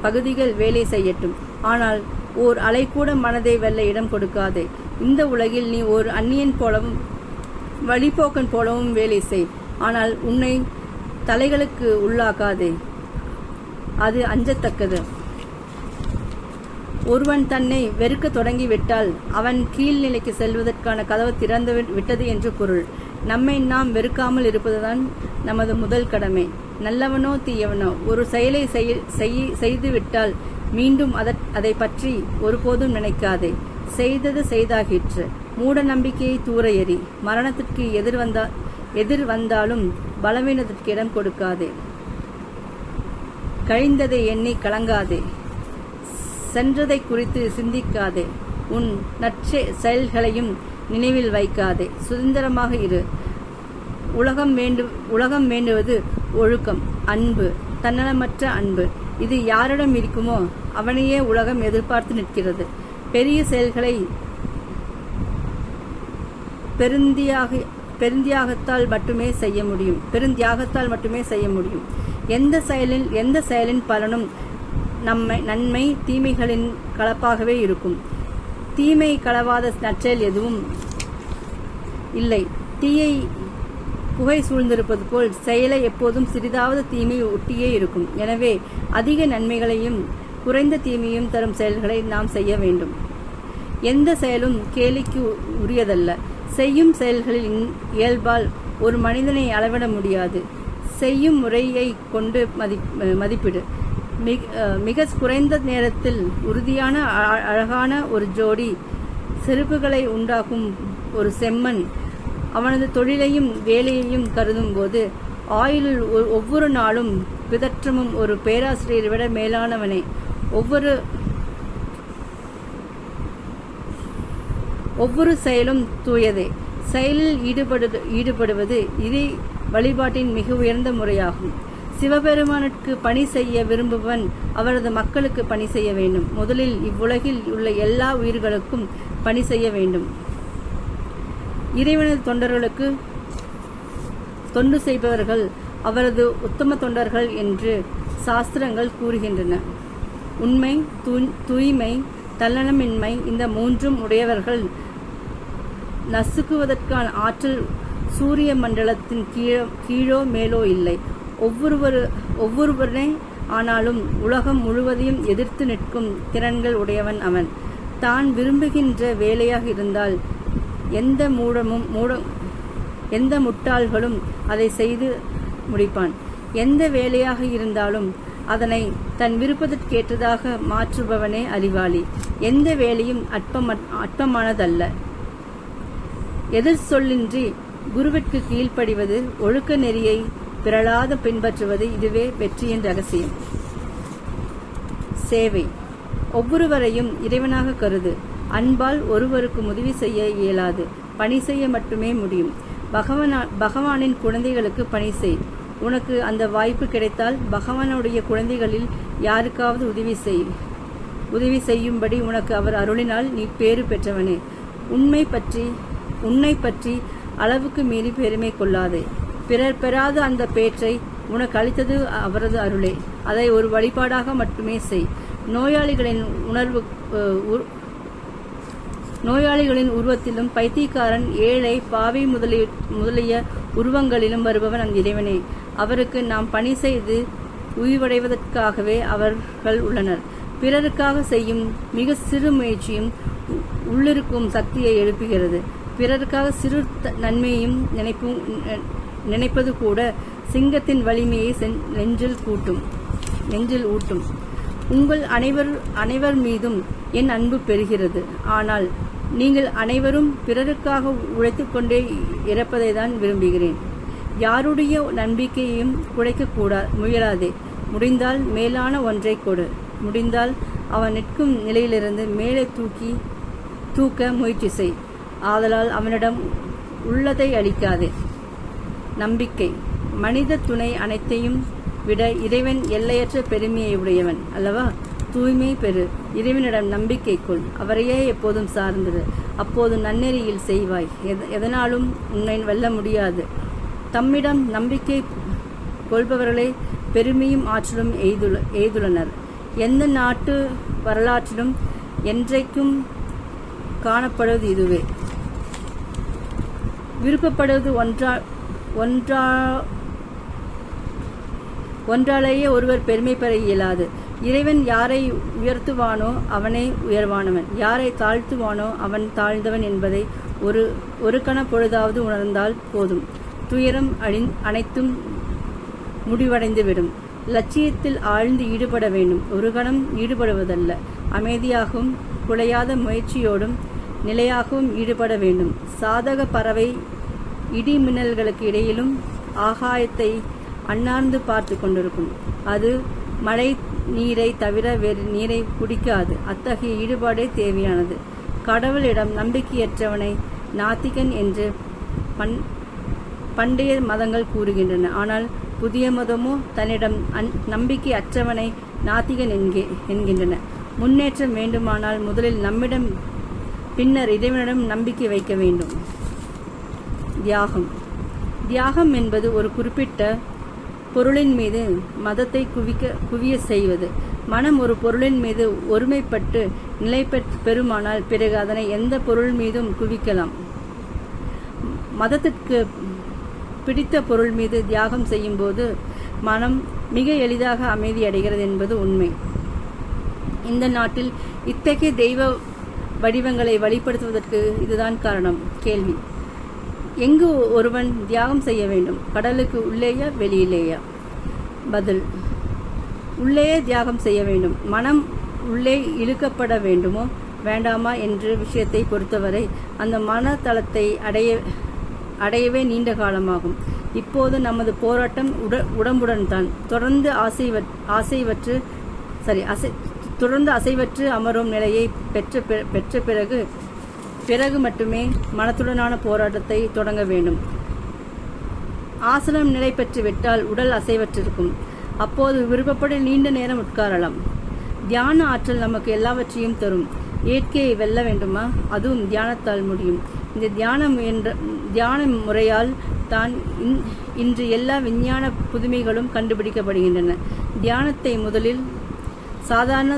பகுதிகள் வேலை செய்யட்டும். ஆனால் ஓர் அலை கூட மனதை வெல்ல இடம் கொடுக்காதே. இந்த உலகில் நீ ஒரு அந்நியன் போலவும் வழிபோக்கன் போலவும் வேலை செய். ஆனால் உன்னை தலைகளுக்கு உள்ளாக்காதே, அது அஞ்சத்தக்கது. ஒருவன் தன்னை வெறுக்க தொடங்கிவிட்டால் அவன் கீழ்நிலைக்கு செல்வதற்கான கதவு திறந்து விட்டது என்று பொருள். நம்மை நாம் வெறுக்காமல் இருப்பதுதான் நமது முதல் கடமை. நல்லவனோ தீயவனோ ஒரு செயலை செய்துவிட்டால் மீண்டும் அதை பற்றி ஒருபோதும் நினைக்காதே. செய்தது செய்தாகிற்று. மூட நம்பிக்கையை தூர எறி. மரணத்திற்கு எதிர் வந்தாலும் பலவீனத்திற்கு இடம் கொடுக்காதே. கழிந்ததை எண்ணி கலங்காதே. சென்றதை குறித்து சிந்திக்காதே. உன் செயல்களையும் நினைவில் வைக்காதே. சுதந்திரமாக இரு. உலகம் வேண்டுவது ஒழுக்கம், அன்பு, தன்னலமற்ற அன்பு. இது யாரிடம் இருக்குமோ அவனையே உலகம் எதிர்பார்த்து நிற்கிறது. பெரிய செயல்களை பெருந்தியாகத்தால் மட்டுமே செய்ய முடியும். எந்த செயலின் பலனும் நன்மை தீமைகளின் கலப்பாகவே இருக்கும். தீமை கலவாத நற்செயல் எதுவும் இல்லை. தீயை புகை சூழ்ந்திருப்பது போல் செயலை எப்போதும் சிறிதாவது தீமை ஒட்டியே இருக்கும். எனவே அதிக நன்மைகளையும் குறைந்த தீமையும் தரும் செயல்களை நாம் செய்ய வேண்டும். எந்த செயலும் கேலிக்கு உரியதல்ல. செய்யும் செயல்களில் இயல்பால் ஒரு மனிதனை அளவிட முடியாது. செய்யும் முறையை கொண்டு மதிப்பிடு. மிக குறைந்த நேரத்தில் உறுதியான அழகான ஒரு ஜோடி செருப்புகளை உண்டாக்கும் ஒரு செம்மன் அவனது தொழிலையும் வேலையையும் கருதும் போது ஆயுளில் ஒவ்வொரு நாளும் பிதற்றமும் ஒரு பேராசிரியரை விட மேலானவனே. ஒவ்வொரு செயலும் தூயதே. செயலில் ஈடுபடுவது இறை வழிபாட்டின் மிக உயர்ந்த முறையாகும். சிவபெருமானுக்கு பணி செய்ய விரும்புவன் அவரது மக்களுக்கு பணி செய்ய வேண்டும். முதலில் இவ்வுலகில் உள்ள எல்லா உயிர்களுக்கும் பணி செய்ய வேண்டும். இறைவனது தொண்டர்களுக்கு தொண்டு செய்பவர்கள் அவரது உத்தம தொண்டர்கள் என்று சாஸ்திரங்கள் கூறுகின்றன. உண்மை, தூய்மை, தன்னலமின்மை இந்த மூன்றும் உடையவர்கள் நசுக்குவதற்கான ஆற்றல் சூரிய மண்டலத்தின் கீழோ மேலோ இல்லை. ஒவ்வொருவரே ஆனாலும் உலகம் முழுவதையும் எதிர்த்து நிற்கும் திறன்கள் உடையவன் அவன். தான் விரும்புகின்ற வேலையாக இருந்தால் எந்த முட்டாள்களும் அதை செய்து முடிப்பான். எந்த வேலையாக இருந்தாலும் அதனை தன் விருப்பத்திற்கேற்றதாக மாற்றுபவனே அறிவாளி. எந்த வேலையும் அற்பமானதல்ல. எதிர் சொல்லின்றி குருவிற்கு கீழ்ப்படிவது, ஒழுக்க நெறியை பிறழாத பின்பற்றுவது, இதுவே வெற்றியின் ரகசியம். சேவை. ஒவ்வொருவரையும் இறைவனாக கருது. அன்பால் ஒருவருக்கு உதவி செய்ய இயலாது, பணி செய்ய மட்டுமே முடியும். பகவானின் குழந்தைகளுக்கு பணி செய். உனக்கு அந்த வாய்ப்பு கிடைத்தால் பகவானுடைய குழந்தைகளில் யாருக்காவது உதவி செய்யும்படி உனக்கு அவர் அருளினால் நீ பேறு பெற்றவனே. உன்னை பற்றி அளவுக்கு மீறி பெருமை கொள்ளாதே. பிறர் பெறாத அந்த பேற்றை உனக்கு அளித்தது அவரது அருளே. அதை ஒரு வழிபாடாக மட்டுமே செய். நோயாளிகளின் உருவத்திலும் பைத்தியக்காரன், ஏழை, பாவி முதலிய உருவங்களிலும் வருபவன் அந்த இறைவனே. அவருக்கு நாம் பணி செய்து உய்வடைவதற்காகவே அவர்கள் உள்ளனர். பிறருக்காக செய்யும் மிக சிறு முயற்சியும் உள்ளிருக்கும் சக்தியை எழுப்புகிறது. பிறருக்காக சிறு நன்மையும் நினைப்பது கூட சிங்கத்தின் வலிமையை நெஞ்சில் ஊட்டும். உங்கள் அனைவர் மீதும் என் அன்பு பெறுகிறது. ஆனால் நீங்கள் அனைவரும் பிறருக்காக உழைத்துக்கொண்டே இறப்பதை தான் விரும்புகிறேன். யாருடைய நம்பிக்கையையும் குலைக்க முயலாதே. முடிந்தால் மேலான ஒன்றை கொடு. முடிந்தால் அவன் நிற்கும் நிலையிலிருந்து மேலே தூக்க முயற்சி செய். ஆதலால் அவனிடம் உள்ளதை அளிக்காதே. நம்பிக்கை. மனித துணை அனைத்தையும் விட இறைவன் எல்லையற்ற பெருமையை உடையவன் அல்லவா? தூய்மை பெறு. இறைவனிடம் நம்பிக்கை கொள். அவரையே எப்போதும் சார்ந்தது. அப்போது நன்னெறியில் செய்வாய். எதனாலும் உன்னை வெல்ல முடியாது. தம்மிடம் நம்பிக்கை கொள்பவர்களே பெருமையும் ஆற்றலும் எய்துள்ளனர். எந்த நாட்டு வரலாற்றிலும் என்றைக்கும் காணப்படுவது இதுவே. விருப்பப்படுவது ஒன்றாலேயே ஒருவர் பெருமை பெற இயலாது. இறைவன் யாரை உயர்த்துவானோ அவனே உயர்வானவன், யாரை தாழ்த்துவானோ அவன் தாழ்ந்தவன் என்பதை ஒரு கண பொழுதாவது உணர்ந்தால் போதும். துயரம் அனைத்தும் முடிவடைந்துவிடும். லட்சியத்தில் ஆழ்ந்து ஈடுபட வேண்டும். ஒரு கணம் ஈடுபடுவதல்ல, அமைதியாகவும் குலையாத முயற்சியோடும் நிலையாகவும் ஈடுபட வேண்டும். சாதக பறவை இடி மின்னல்களுக்கு இடையிலும் ஆகாயத்தை அண்ணார்ந்து பார்த்து கொண்டிருக்கும். அது மழை நீரை தவிர வேறு நீரை குடிக்காது. அத்தகைய ஈடுபாடே தேவையானது. கடவுளிடம் நம்பிக்கையற்றவனை நாத்திகன் என்று பண்டைய மதங்கள் கூறுகின்றன. ஆனால் புதிய மதமோ தன்னிடம் நம்பிக்கை அற்றவனை நாத்திகன் என்கின்றன. முன்னேற்றம் வேண்டுமானால் முதலில் நம்மிடம், பின்னர் இறைவனிடம் நம்பிக்கை வைக்க வேண்டும். தியாகம். தியாகம் என்பது ஒரு குறிப்பிட்ட பொருளின் மீது மதத்தை குவிய செய்வது. மனம் ஒரு பொருளின் மீது ஒருமைப்பட்டு நிலை பெறுமானால் பிறகு அதனை எந்த பொருள் மீதும் குவிக்கலாம். மதத்திற்கு பிடித்த பொருள் மீது தியாகம் செய்யும் போது மனம் மிக எளிதாக அமைதி அடைகிறது என்பது உண்மை. இந்த நாட்டில் இத்தகைய தெய்வ வடிவங்களை வழிபடுத்துவதற்கு இதுதான் காரணம். கேள்வி: எங்கு ஒருவன் தியாகம் செய்ய வேண்டும்? கடலுக்கு உள்ளேயா வெளியிலேயா? பதில்: உள்ளேயே தியாகம் செய்ய வேண்டும். மனம் உள்ளே இழுக்கப்பட வேண்டுமோ வேண்டாமா என்ற விஷயத்தை பொறுத்தவரை அந்த மனதளத்தை அடையவே நீண்ட காலமாகும். இப்போது நமது போராட்டம் உடம்புடன் தான். தொடர்ந்து அசைவற்று அமரும் நிலையை பெற்ற பிறகு மட்டுமே மனத்துடனான போராட்டத்தை தொடங்க வேண்டும். ஆசனம் நிலை பெற்று விட்டால் உடல் அசைவற்றிருக்கும். அப்போது விருப்பப்படி நீண்ட நேரம் உட்காரலாம். தியான ஆற்றல் நமக்கு எல்லாவற்றையும் தரும். இயற்கையை வெல்ல வேண்டுமா? அதுவும் தியானத்தால் முடியும். இந்த தியான முறையால் தான் இன்று எல்லா விஞ்ஞான புதுமைகளும் கண்டுபிடிக்கப்படுகின்றன. தியானத்தை முதலில் சாதாரண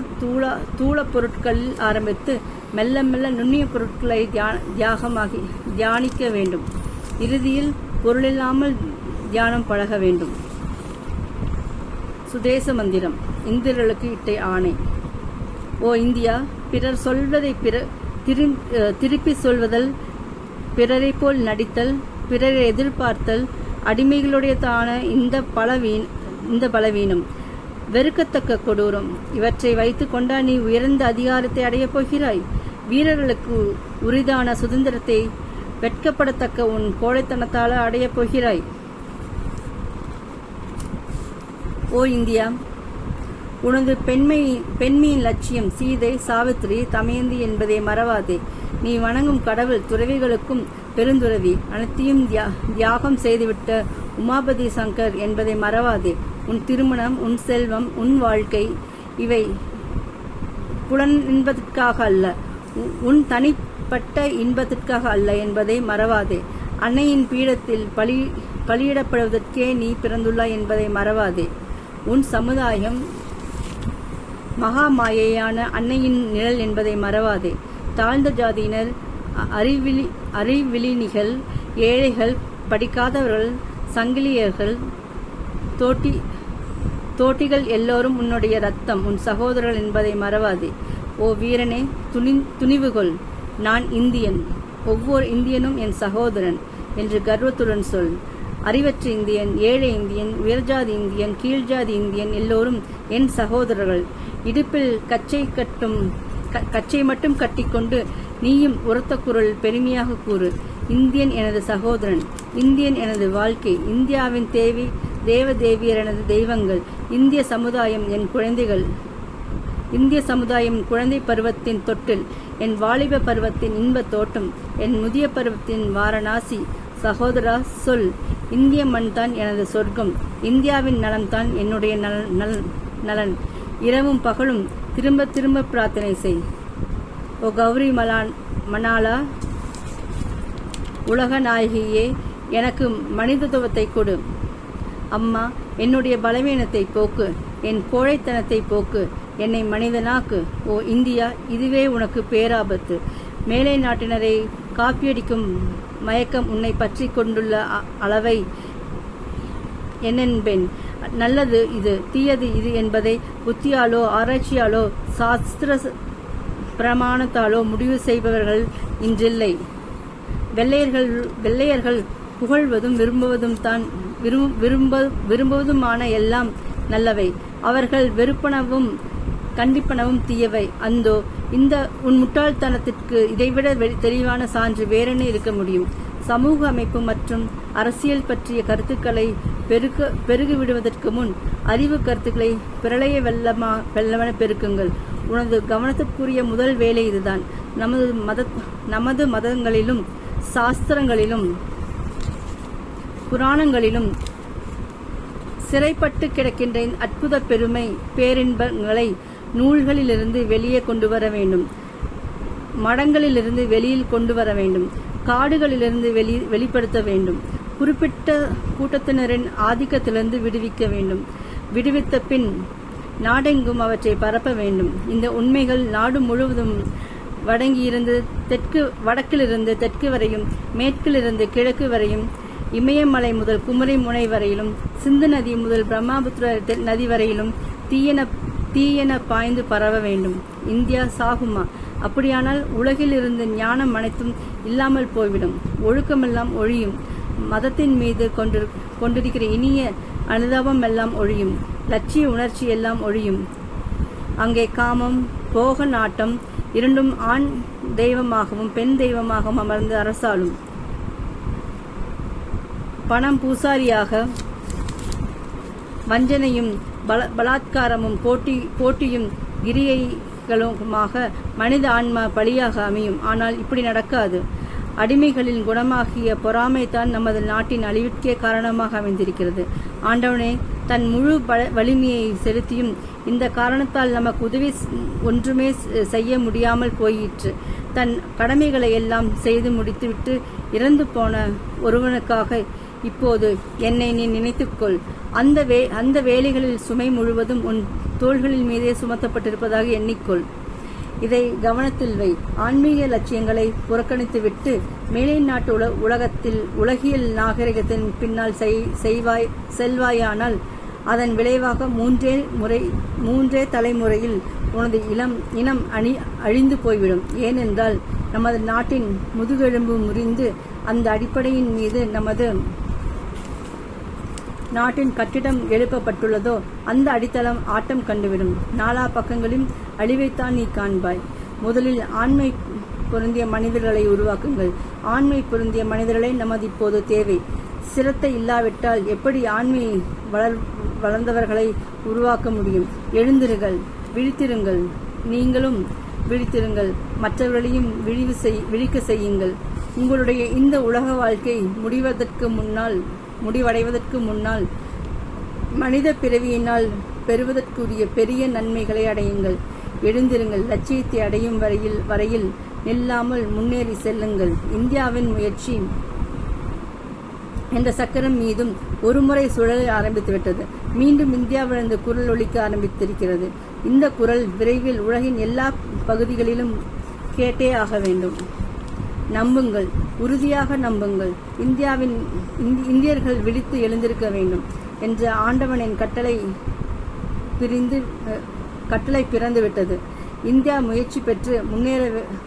தூள பொருட்களில் ஆரம்பித்து மெல்ல மெல்ல நுண்ணிய பொருட்களை தியானிக்க வேண்டும். இறுதியில் பொருளில்லாமல் தியானம் பழக வேண்டும். சுதேச மந்திரம். இந்திரர்களுக்கு இட்டை ஆணை. ஓ இந்தியா, பிறர் சொல்வதை திருப்பி சொல்வதல், பிறரை போல் நடித்தல், பிறரை எதிர்பார்த்தல் அடிமைகளுடையதான இந்த பலவீனம் வெறுக்கத்தக்க கொடூரம். இவற்றை வைத்து கொண்டா நீ உயர்ந்த அதிகாரத்தை அடையப் போகிறாய்? வீரர்களுக்கு உரிதான சுதந்திரத்தை வெட்கப்படத்தக்க உன் கோழைத்தனத்தால் அடையப் போகிறாய்? ஓ இந்தியா, உனது பெண்மையின் லட்சியம் சீதை, சாவித்திரி, தமயந்தி என்பதை மறவாதே. நீ வணங்கும் கடவுள் துறவிகளுக்கும் பெருந்துறவி, அனைத்தையும் தியாகம் செய்துவிட்ட உமாபதி சங்கர் என்பதை மறவாதே. உன் திருமணம், உன் செல்வம், உன் வாழ்க்கை இவை புலன் இன்பத்திற்காக அல்ல, உன் தனிப்பட்ட இன்பத்திற்காக அல்ல என்பதை மறவாதே. அன்னையின் பீடத்தில் பலியிடப்படுவதற்கே நீ பிறந்துள்ளாய் என்பதை மறவாதே. உன் சமுதாயம் மகாமாயையான அன்னையின் நிழல் என்பதை மறவாதே. தாழ்ந்த ஜாதியினர், அறிவிலினிகள், ஏழைகள், படிக்காதவர்கள், சங்கிலியர்கள், தோட்டிகள் எல்லோரும் உன்னுடைய ரத்தம், உன் சகோதரர்கள் என்பதை மறவாதே. ஓ வீரனே, துணிவுகொள். நான் இந்தியன், ஒவ்வொரு இந்தியனும் என் சகோதரன் என்று கர்வத்துடன் சொல். அறிவற்ற இந்தியன், ஏழை இந்தியன், உயர்ஜாதி இந்தியன், கீழ்ஜாதி இந்தியன் எல்லோரும் என் சகோதரர்கள். இடுப்பில் கச்சை மட்டும் கட்டிக்கொண்டு நீயும் உரத்த குரல் பெருமையாக கூறு. இந்தியன் எனது சகோதரன், இந்தியன் எனது வாழ்க்கை, இந்தியாவின் தேவி தேவ தேவியர் எனது தெய்வங்கள், இந்திய சமுதாயம் என் குழந்தைகள், இந்திய சமுதாயம் குழந்தை பருவத்தின் தொட்டில், என் வாலிப பருவத்தின் இன்ப தோட்டம், என் முதிய பருவத்தின் வாரணாசி. சகோதரா சொல், இந்திய மண் தான் எனது சொர்க்கம், இந்தியாவின் நலன்தான் என்னுடைய நலன். இரவும் பகலும் திரும்ப திரும்ப பிரார்த்தனை செய். ஓ கௌரி மணாலா, உலக நாயகியே, எனக்கு மனிதத்துவத்தை கொடு. அம்மா, என்னுடைய பலவீனத்தை போக்கு, என் கோழைத்தனத்தை போக்கு, என்னை மனிதனாக்கு. ஓ இந்தியா, இதுவே உனக்கு பேராபத்து. மேலை நாட்டினரை காப்பியடிக்கும் மயக்கம் உன்னை பற்றி கொண்டுள்ள அளவை என்னென்பேன். நல்லது இது, தீயது இது என்பதை புத்தியாலோ ஆராய்ச்சியாலோ சாஸ்திர பிரமாணத்தாலோ முடிவு செய்பவர்கள் இன்றில்லை. வெள்ளையர்கள் புகழ்வதும் விரும்புவதுமான எல்லாம் நல்லவை. அவர்கள் வெறுப்பனவும் கண்டிப்பனவும் தீயவை. அந்தோ இந்த உன் முட்டாள்தனத்திற்கு இதைவிட தெளிவான சான்று வேறென்ன இருக்க முடியும்? சமூக அமைப்பு மற்றும் அரசியல் பற்றிய கருத்துக்களை பெருகிவிடுவதற்கு முன் அறிவு கருத்துக்களை பிரளய வெள்ளமென பெருக்குங்கள். உனது கவனத்திற்குரிய முதல் வேலை இதுதான். நமது மதங்களிலும் சாஸ்திரங்களிலும் புராணங்களிலும் சிறைப்பட்டு கிடக்கின்ற அற்புத பெருமை பேரின்பங்களை நூல்களிலிருந்து வெளியே கொண்டு வர வேண்டும். மடங்களிலிருந்து வெளியில் கொண்டு வர வேண்டும். காடுகளிலிருந்து வெளிப்படுத்த வேண்டும். குறிப்பிட்ட கூட்டத்தினரின் ஆதிக்கத்திலிருந்து விடுவிக்க வேண்டும். விடுவித்த பின் நாடெங்கும் அவற்றை பரப்ப வேண்டும். இந்த உண்மைகள் நாடு முழுவதும் வடக்கிலிருந்து தெற்கு வரையும், மேற்கிலிருந்து கிழக்கு வரையும், இமயமலை முதல் குமரி முனை வரையிலும், சிந்து நதி முதல் பிரம்மபுத்திர நதி வரையிலும் தீயென பாய்ந்து பரவ வேண்டும். இந்தியா சாகுமா? அப்படியானால் உலகில் இருந்து ஞானம் அனைத்தும் இல்லாமல் போய்விடும். ஒழுக்கமெல்லாம் ஒழியும். மதத்தின் மீது கொண்டிருக்கிற இனிய அனுதாபம் எல்லாம் ஒழியும். லட்சிய உணர்ச்சி எல்லாம் ஒழியும். அங்கே காமம், போக நாட்டம் இரண்டும் ஆண் தெய்வமாகவும் பெண் தெய்வமாகவும் அமர்ந்து அரசாளும். பணம் பூசாரியாக, வஞ்சனையும் பலாத்காரமும் போட்டியும் கிரியைகளுமாக மனித ஆன்மா பலியாக அமையும். ஆனால் இப்படி நடக்காது. அடிமைகளின் குணமாகிய பொறாமைத்தான் நமது நாட்டின் அழிவிற்கே காரணமாக அமைந்திருக்கிறது. ஆண்டவனே, தன் முழு வலிமையை செலுத்தியும் இந்த காரணத்தால் நமக்கு உதவி ஒன்றுமே செய்ய முடியாமல் போயிற்று. தன் கடமைகளை எல்லாம் செய்து முடித்துவிட்டு இறந்து போன ஒருவனுக்காக இப்போது என்னை நீ நினைத்துக்கொள். அந்த வேலைகளில் சுமை முழுவதும் உன் தோள்களின் மீதே சுமத்தப்பட்டிருப்பதாக எண்ணிக்கொள். இதை கவனத்தில் வை. ஆன்மீக லட்சியங்களை புறக்கணித்துவிட்டு மேலை நாட்டு உலகியல் நாகரிகத்தின் பின்னால் செல்வாயானால் அதன் விளைவாக மூன்றே தலைமுறையில் உனது இனம் அழிந்து போய்விடும். ஏனென்றால் நமது நாட்டின் முதுகெலும்பு முறிந்து அந்த அடிப்படையின் மீது நமது நாட்டின் கட்டிடம் எழுப்பப்பட்டுள்ளதோ அந்த அடித்தளம் ஆட்டம் கண்டுவிடும். நாலா பக்கங்களிலும் அழிவைத்தான் நீ காண்பாய். முதலில் ஆண்மை பொருந்திய மனிதர்களை உருவாக்குங்கள். ஆண்மை பொருந்திய மனிதர்களை நமது இப்போது தேவை. சிரத்தை இல்லாவிட்டால் எப்படி ஆண்மை வளர்ந்தவர்களை உருவாக்க முடியும்? எழுந்திருங்கள், விழித்திருங்கள். நீங்களும் விழித்திருங்கள், மற்றவர்களையும் விழிக்க செய்யுங்கள். உங்களுடைய இந்த உலக வாழ்க்கை முடிவடைவதற்கு முன்னால் மனித பிறவியினால் பெறுவதற்குரிய பெரிய நன்மைகளை அடையுங்கள். எழுந்திருங்கள். லட்சியத்தை அடையும் வரையில் நில்லாமல் முன்னேறி செல்லுங்கள். இந்தியாவின் முயற்சி என்ற சக்கரம் மீதும் ஒருமுறை சுழல ஆரம்பித்துவிட்டது. மீண்டும் இந்தியாவிலிருந்து குரல் ஒலிக்க ஆரம்பித்திருக்கிறது. இந்த குரல் விரைவில் உலகின் எல்லா பகுதிகளிலும் கேட்டே ஆக வேண்டும். நம்புங்கள், உறுதியாக நம்புங்கள். இந்தியர்கள் விழித்து எழுந்திருக்க வேண்டும் என்ற ஆண்டவனின் கட்டளை பிறந்துவிட்டது. இந்தியா முயற்சி பெற்று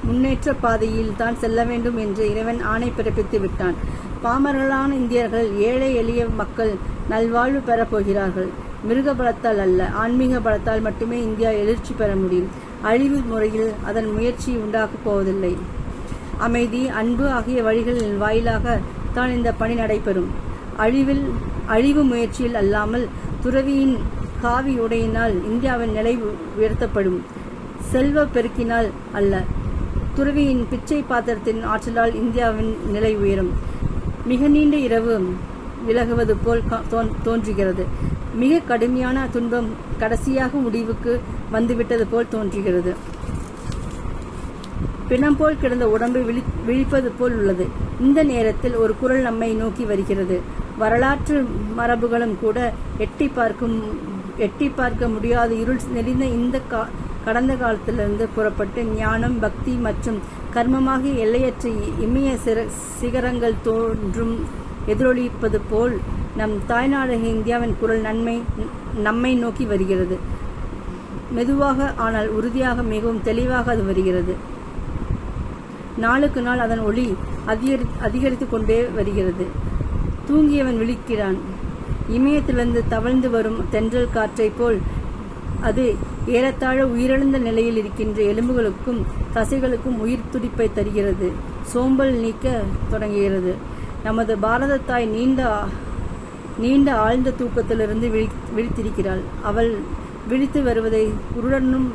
முன்னேற்ற பாதையில் தான் செல்ல வேண்டும் என்று இறைவன் ஆணை பிறப்பித்து விட்டான். பாமரர்களான இந்தியர்கள், ஏழை எளிய மக்கள் நல்வாழ்வு பெறப்போகிறார்கள். மிருக பலத்தால் அல்ல, ஆன்மீக பலத்தால் மட்டுமே இந்தியா எழுச்சி பெற முடியும். அழிவு முறையில் அதன் முயற்சி உண்டாகப் போவதில்லை. அமைதி, அன்பு ஆகிய வழிகளின் வாயிலாக தான் இந்த பணி நடைபெறும். அழிவு முயற்சியில் அல்லாமல் துறவியின் காவி உடையினால் இந்தியாவின் நிலை உயர்த்தப்படும். செல்வ பெருக்கினால் அல்ல, துறவியின் பிச்சை பாத்திரத்தின் ஆற்றலால் இந்தியாவின் நிலை உயரும். மிக நீண்ட இரவு விலகுவது போல் தோன்றுகிறது. மிக கடுமையான துன்பம் கடைசியாக முடிவுக்கு வந்துவிட்டது போல் தோன்றுகிறது. பிணம் போல் கிடந்த உடம்பு விழிப்பது போல் உள்ளது. இந்த நேரத்தில் ஒரு குரல் நம்மை நோக்கி வருகிறது. வரலாற்று மரபுகளும் கூட எட்டி பார்க்க முடியாத இருள் நெறிந்த இந்த கடந்த காலத்திலிருந்து புறப்பட்டு ஞானம், பக்தி மற்றும் கர்மமாகிய எல்லையற்ற இமய சிகரங்கள் தோன்றும் எதிரொலிப்பது போல் நம் தாய்நாடு இந்தியாவின் குரல் நம்மை நோக்கி வருகிறது. மெதுவாக ஆனால் உறுதியாக, மிகவும் தெளிவாக அது வருகிறது. நாளுக்கு நாள் அதன் ஒளி அதிகரித்து கொண்டே வருகிறது. தூங்கியவன் விழிக்கிறான். இமயத்திலிருந்து தவழ்ந்து வரும் தென்றல் காற்றை போல் அது ஏறத்தாழ உயிரிழந்த நிலையில் இருக்கின்ற எலும்புகளுக்கும் தசைகளுக்கும் உயிர் துடிப்பை தருகிறது. சோம்பல் நீக்க தொடங்குகிறது. நமது பாரத தாய் நீண்ட ஆழ்ந்த தூக்கத்திலிருந்து விழித்திருக்கிறாள். அவள் விழித்து வருவதை குருடனும்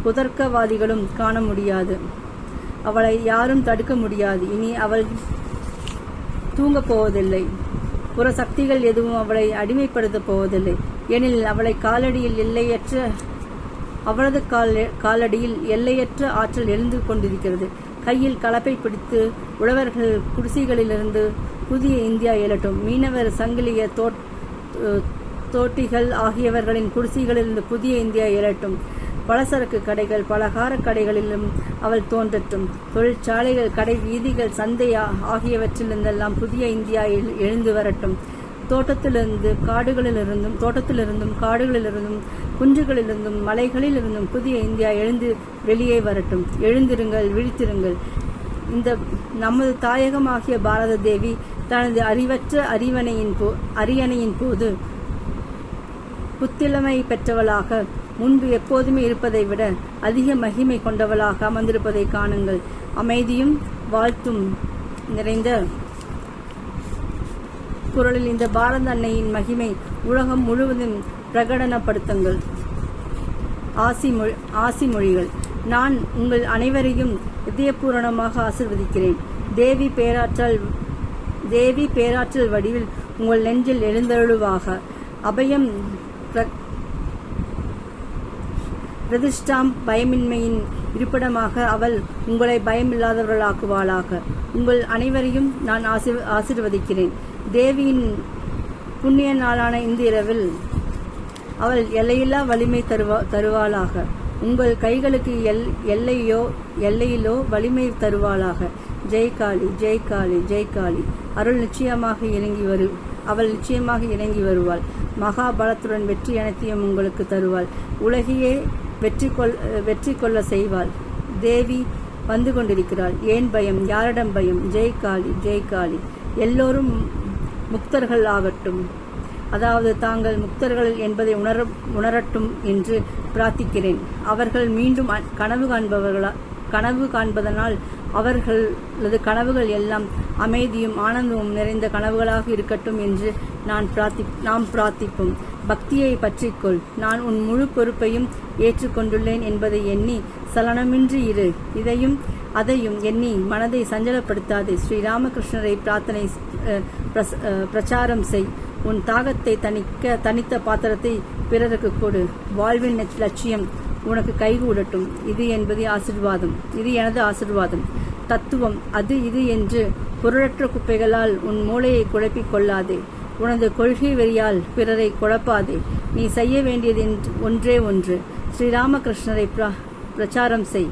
குதர்க்கவாதிகளும் காண முடியாது. அவளை யாரும் தடுக்க முடியாது. இனி அவள் தூங்கப் போவதில்லை. புற சக்திகள் எதுவும் அவளை அடிமைப்படுத்தப் போவதில்லை. ஏனெனில் அவளது காலடியில் எல்லையற்ற ஆற்றல் எழுந்து கொண்டிருக்கிறது. கையில் கலப்பை பிடித்து உழவர்கள் குடிசைகளிலிருந்து புதிய இந்தியா எழட்டும். மீனவர், சங்கிலிய தோட்டிகள் ஆகியவர்களின் குடிசைகளிலிருந்து புதிய இந்தியா எழட்டும். பலசரக்கு கடைகள், பலகார கடைகளிலும் அவள் தோன்றட்டும். தொழிற்சாலைகள், கடை வீதிகள், சந்தை ஆகியவற்றிலிருந்தெல்லாம் புதிய இந்தியா எழுந்து வரட்டும். தோட்டத்திலிருந்தும் காடுகளிலிருந்தும் குன்றுகளிலிருந்தும் மலைகளிலிருந்தும் புதிய இந்தியா எழுந்து வெளியே வரட்டும். எழுந்திருங்கள், விழித்திருங்கள். இந்த நமது தாயகமாகிய பாரத தேவி தனது அறிவற்ற அரியணையின் போது புத்திழமை பெற்றவளாக முன்பு எப்போதுமே இருப்பதை விட அதிக மகிமை கொண்டவளாக அமர்ந்திருப்பதை காணுங்கள். அமைதியும் வாழ்த்தும் நிறைந்த குரலில் இந்த பாரத அன்னையின் மகிமை உலகம் முழுவதும் பிரகடனப்படுத்துங்கள். ஆசி மொழிகள். நான் உங்கள் அனைவரையும் இதயபூரணமாக ஆசிர்வதிக்கிறேன். தேவி பேராற்றல் வடிவில் உங்கள் நெஞ்சில் எழுந்தருளுவாக. அபயம் பிரதிஷ்டாம் பயமின்மையின் இருப்பிடமாக அவள் உங்களை பயமில்லாதவர்களாக்குவாளாக. உங்கள் அனைவரையும் நான் ஆசீர்வதிக்கிறேன். தேவியின் புண்ணிய நாளான இந்த இரவில் அவள் எல்லையில்லா வலிமை தருவாளாக. உங்கள் கைகளுக்கு எல்லையிலோ வலிமை தருவாளாக. ஜெய் காளி, ஜெய் காளி, ஜெய் காளி. அவள் நிச்சயமாக இறங்கி வருவாள். மகாபலத்துடன் வெற்றி அனைத்தையும் உங்களுக்கு தருவாள். உலகையே வெற்றி கொள்ள செய்வாள். தேவி வந்து கொண்டிருக்கிறாள். ஏன் பயம்? யாரிடம் பயம்? ஜெய் காளி, ஜெய் காளி. எல்லோரும் முக்தர்கள் ஆகட்டும், அதாவது தாங்கள் முக்தர்கள் என்பதை உணரட்டும் என்று பிரார்த்திக்கிறேன். அவர்கள் மீண்டும் கனவு காண்பதனால் அவர்களது கனவுகள் எல்லாம் அமைதியும் ஆனந்தமும் நிறைந்த கனவுகளாக இருக்கட்டும் என்று நாம் பிரார்த்திப்போம். பக்தியை பற்றிக்கொள். நான் உன் முழு பொறுப்பையும் ஏற்றுக்கொண்டுள்ளேன் என்பதை எண்ணி சலனமின்றி இரு. இதையும் அதையும் எண்ணி மனதை சஞ்சலப்படுத்தாதே. ஸ்ரீராமகிருஷ்ணரை பிரச்சாரம் செய். உன் தாகத்தை தனித்த பாத்திரத்தை பிறருக்கு கொடு. வாழ்வின் லட்சியம் உனக்கு கைகூடட்டும். இது எனது ஆசீர்வாதம். தத்துவம் அது இது என்று பொருளற்ற குப்பைகளால் உன் மூளையை குழப்பிக் கொள்ளாதே. உனது கொள்கை வெறியால் பிறரை குழப்பாதே. நீ செய்ய வேண்டியது ஒன்றே ஒன்று. ஸ்ரீராமகிருஷ்ணரை பிரச்சாரம் செய்.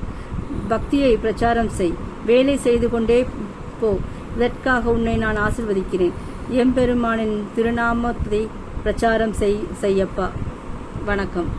பக்தியை பிரச்சாரம் செய். வேலை செய்து கொண்டே போ. இதற்காக உன்னை நான் ஆசீர்வதிக்கிறேன். எம்பெருமானின் திருநாமத்தை பிரச்சாரம் செய்யப்பா. வணக்கம்.